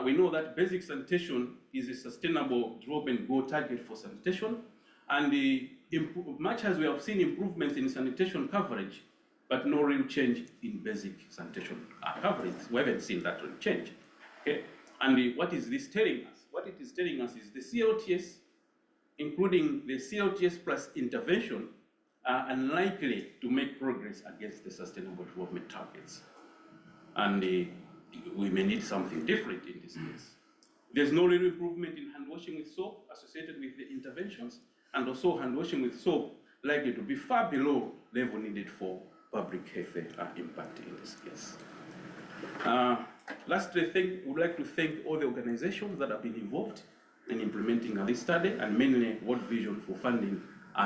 we know that basic sanitation is a Sustainable Development Goal target for sanitation, and much as we have seen improvements in sanitation coverage, but no real change in basic sanitation coverage. We haven't seen that real change. Okay? And what is this telling us? What it is telling us is the CLTS, including the CLTS plus intervention, are unlikely to make progress against the Sustainable Development targets. And we may need something different in this case. There's no real improvement in hand washing with soap associated with the interventions, and also hand washing with soap likely to be far below level needed for public health impact in this case. Lastly, we would like to thank all the organizations that have been involved in implementing this study, and mainly World Vision for funding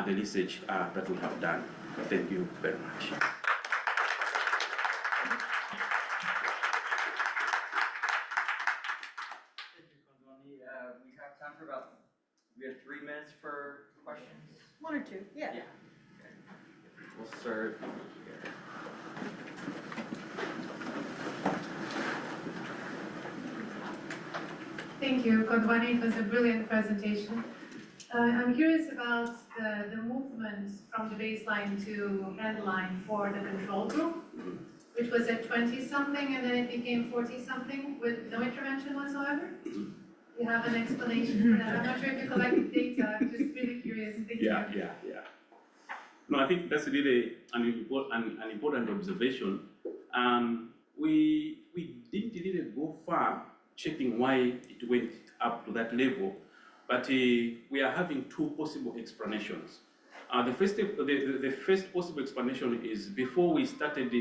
the research that we have done. Thank you very much.
Thank you, Kondwani. We have time for we have 3 minutes for questions.
1 or 2, yeah.
Okay. We'll start here.
Thank you, Kondwani. It was a brilliant presentation. I'm curious about the movement from the baseline to headline for the control group, which was at 20-something and then it became 40-something with no intervention whatsoever. Do you have an explanation for that? I'm not sure if you collected data. I'm just really curious. Thank you.
Yeah. No, I think that's really an important observation. We didn't really go far checking why it went up to that level, but we are having 2 possible explanations. The first possible explanation is before we started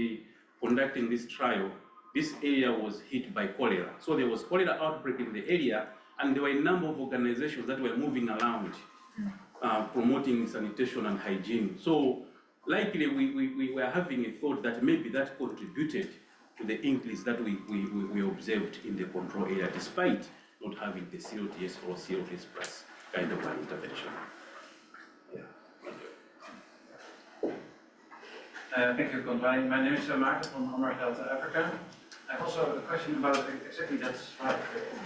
conducting this trial, this area was hit by cholera. So there was cholera outbreak in the area, and there were a number of organizations that were moving around promoting sanitation and hygiene. So likely we were having a thought that maybe that contributed to the increase that we observed in the control area, despite not having the CLTS or CLTS plus kind of an intervention.
Thank you, Kondwani. My name is Maarten from Amber Delta Africa. I have also a question about exactly that slide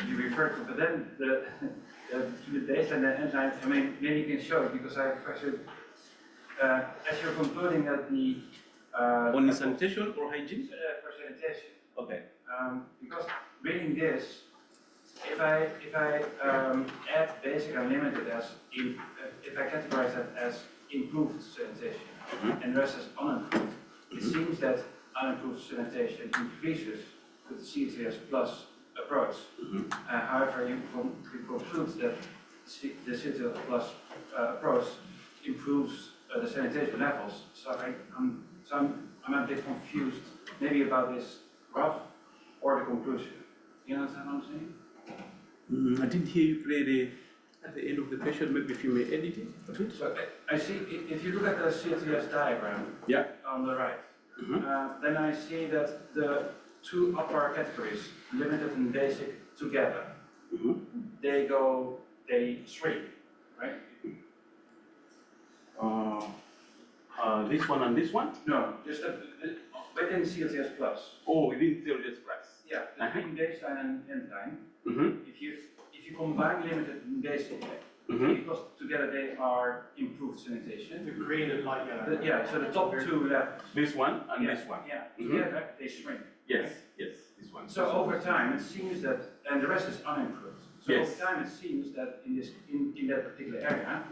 you referred to, but then the baseline and the end line, I mean, maybe you can show it, because I have a question. As you're concluding that the
on sanitation or hygiene?
For sanitation.
Okay.
Because reading this, if I add basic and limited as, if I categorize that as improved sanitation and the rest as unimproved, it seems that unimproved sanitation increases with the CLTS plus approach. However, you conclude that the CLTS plus approach improves the sanitation levels. So I'm a bit confused, maybe about this graph or the conclusion. You understand what I'm saying?
I didn't hear you clearly at the end of the question. Maybe if you may edit it a bit.
So I see, if you look at the CLTS diagram on the right, then I see that the two upper categories, limited and basic, together, they shrink, right?
This one and this one?
No, just within CLTS plus.
Oh, within CLTS plus.
Yeah, between baseline and end time. If you combine limited and basic, because together they are improved sanitation.
The green and light yellow.
Yeah, so the top two levels.
This one and this one.
Yeah, together they shrink.
Yes, yes, this one.
So over time it seems that, and the rest is unimproved. So over time it seems that in that particular area,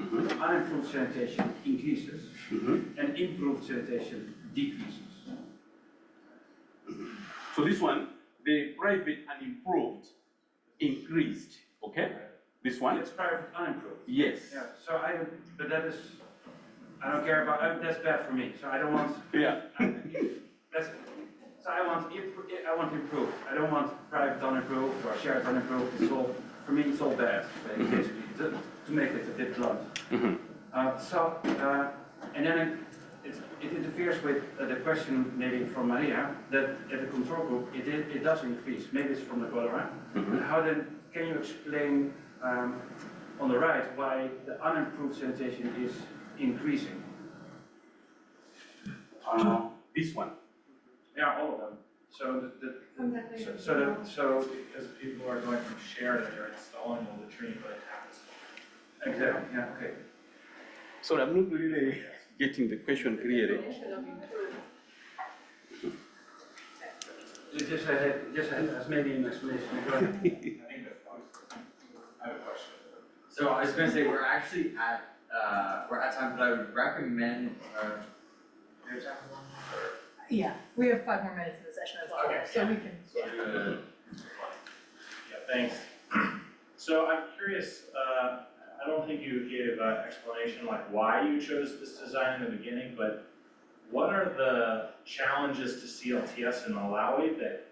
unimproved sanitation increases and improved sanitation decreases.
So this one, the private and improved increased, okay? This one?
It's private unimproved.
Yes.
Yeah, so but that is, I don't care about, that's bad for me, so I don't want. So I want improved. I don't want private unimproved or shared unimproved. It's all, for me, it's all bad, basically, to make it a bit blunt. And then it interferes with the question maybe from Maria, that at the control group, it does increase. Maybe it's from the cholera. How then, can you explain on the right why the unimproved sanitation is increasing?
This one.
Yeah, all of them. So
Because people are going from shared and they're installing all the treatment by taps.
Exactly, yeah, okay.
So I'm not really getting the question clearly.
Just as maybe an explanation.
I have a question.
So I was going to say we're actually at time, but I would recommend.
Yeah, we have 5 more minutes in the session as well,
Okay,
so we can.
Thanks. So I'm curious, I don't think you gave an explanation like why you chose this design in the beginning, but what are the challenges to CLTS in Malawi that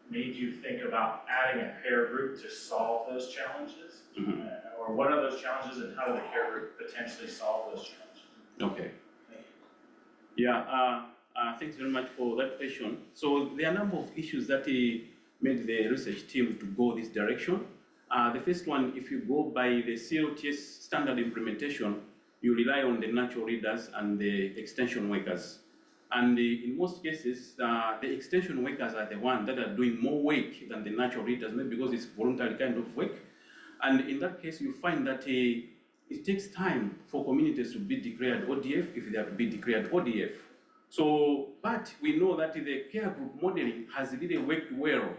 made you think about adding a pair group to solve those challenges? Or what are those challenges and how do the pair group potentially solve those challenges?
Okay. Yeah, thanks very much for that question. So there are a number of issues that made the research team to go this direction. The first one, if you go by the CLTS standard implementation, you rely on the natural readers and the extension workers. And in most cases, the extension workers are the ones that are doing more work than the natural readers, maybe because it's voluntary kind of work. And in that case, you find that it takes time for communities to be declared ODF if they have to be declared ODF. So, but we know that the care group modeling has really worked well,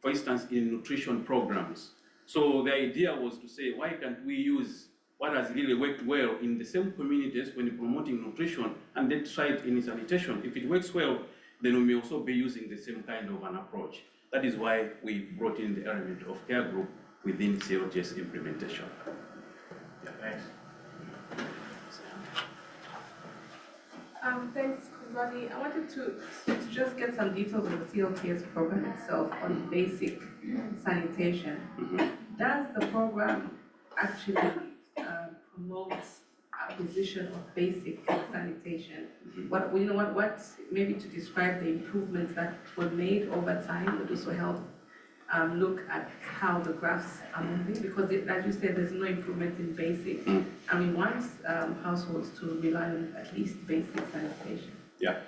for instance, in nutrition programs. So the idea was to say, why can't we use what has really worked well in the same communities when promoting nutrition and then try it in sanitation? If it works well, then we may also be using the same kind of an approach. That is why we brought in the element of care group within CLTS implementation.
Yeah, thanks.
Thanks, Kondwani. I wanted to just get some details on the CLTS program itself on basic sanitation. Does the program actually promote acquisition of basic sanitation? What maybe to describe the improvements that were made over time would also help look at how the graphs are moving, because as you said, there's no improvement in basic, and we want households to rely on at least basic sanitation.
Yeah,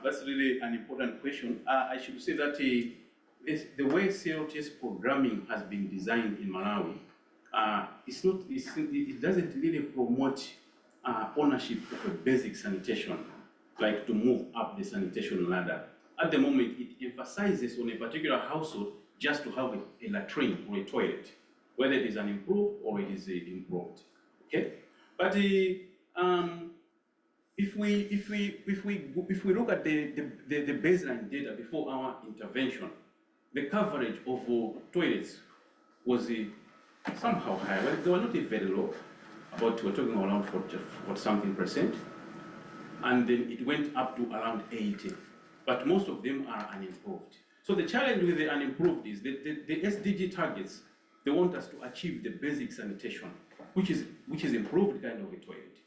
that's really an important question. I should say that the way CLTS programming has been designed in Malawi, it doesn't really promote ownership of a basic sanitation, like to move up the sanitation ladder. At the moment, it emphasizes on a particular household just to have a latrine or a toilet, whether it is unimproved or it is improved. Okay, but if we look at the baseline data before our intervention, the coverage of toilets was somehow high. Well, they were not very low, about we're talking around 40 something percent, and then it went up to around 80. But most of them are unimproved. So the challenge with the unimproved is that the SDG targets, they want us to achieve the basic sanitation, which is improved kind of a toilet,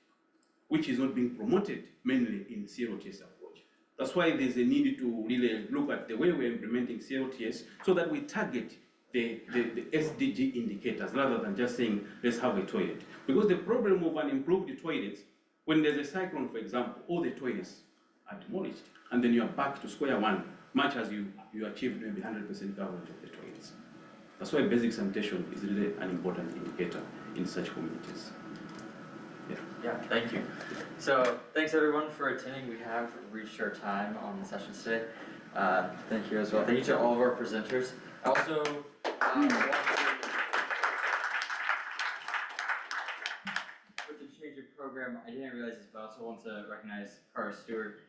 which is not being promoted mainly in CLTS approach. That's why there's a need to really look at the way we're implementing CLTS so that we target the SDG indicators rather than just saying, let's have a toilet. Because the problem of unimproved toilets, when there's a cyclone, for example, all the toilets are demolished, and then you are back to square one, much as you achieved maybe 100% coverage of the toilets. That's why basic sanitation is really an important indicator in such communities.
Yeah, thank you. So thanks everyone for attending. We have reached our time on the session today. Thank you as well. Thank you to all of our presenters. I also want to, with the change of program, I didn't realize this, but I also want to recognize Stuart,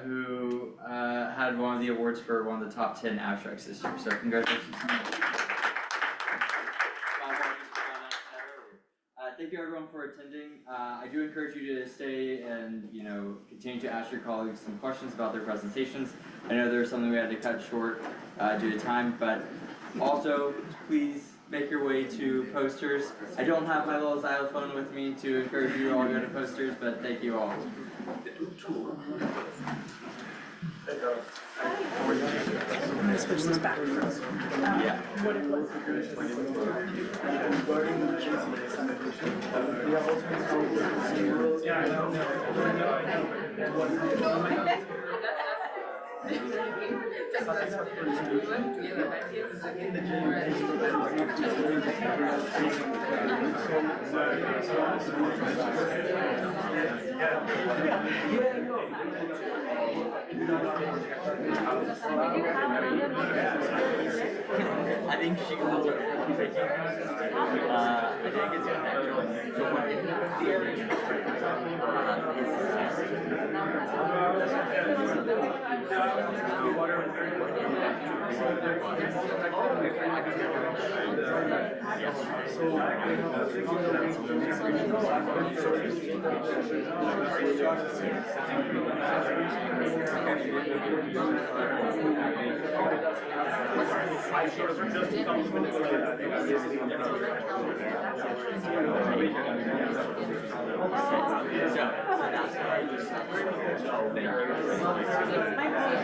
who had one of the awards for one of the top 10 abstracts this year. So congratulations. Thank you everyone for attending. I do encourage you to stay and continue to ask your colleagues some questions about their presentations. I know there's something we had to cut short due to time, but also please make your way to posters. I don't have my little xylophone with me to encourage you all to go to posters, but thank you all.
I'm gonna switch this back first. What it was.
I think she calls it I think it's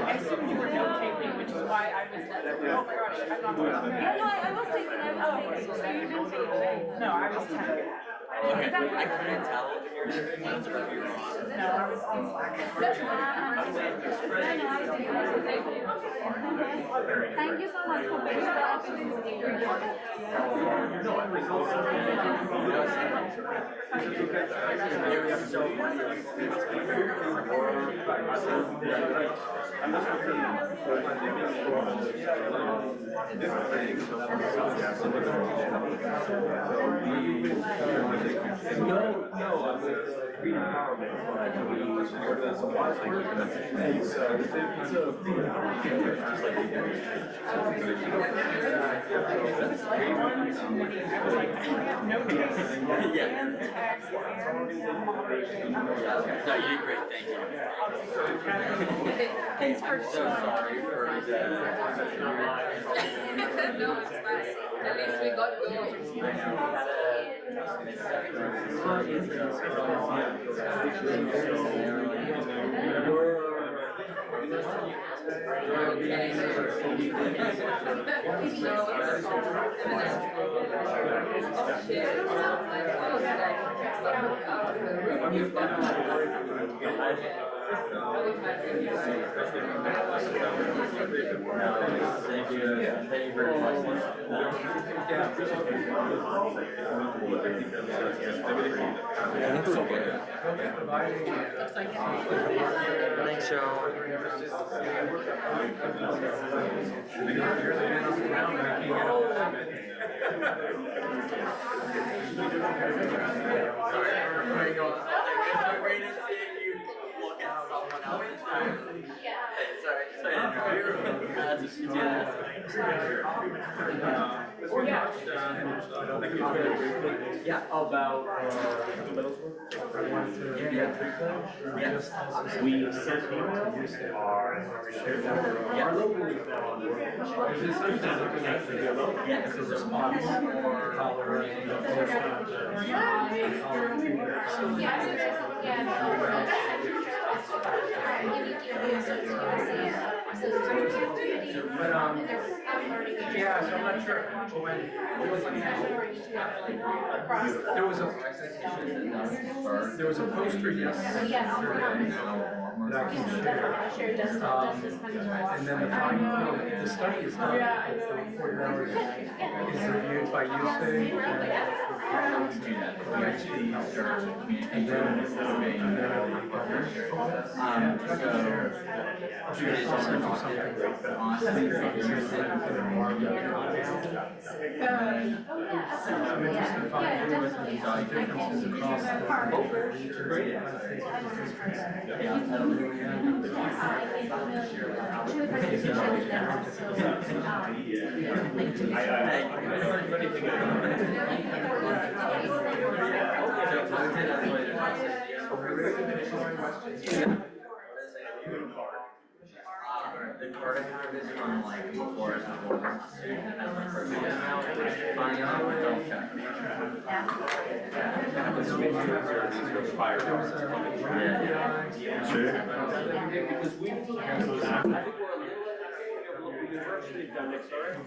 I assumed you were note taking, which is why I was like, oh my gosh, I'm not.
I was taking it.
Oh, so you didn't take it? No, I was typing.
Okay, I couldn't tell if you're taking notes or if you were on.
No, I was on Slack.
Thank you so much for being
It was so funny. No, you did great, thank you.
Thanks for
so sorry for the...
No, it's fine. At least we got going.
I know, we had a Thank you very much. Thanks, Joe. Yeah.
About, we sent emails, our locally found, is this something that can actually be a local?
Yeah, it's a response or
But, yeah, so I'm not sure, but when, there was a poster yesterday that I can share. And then the final, the study is done, the report is reviewed by USAID. And then I'm interested in finding differences across the
the card I have is from like before I was born. As my first one now, finding out what don't check.
We've actually done it, sorry.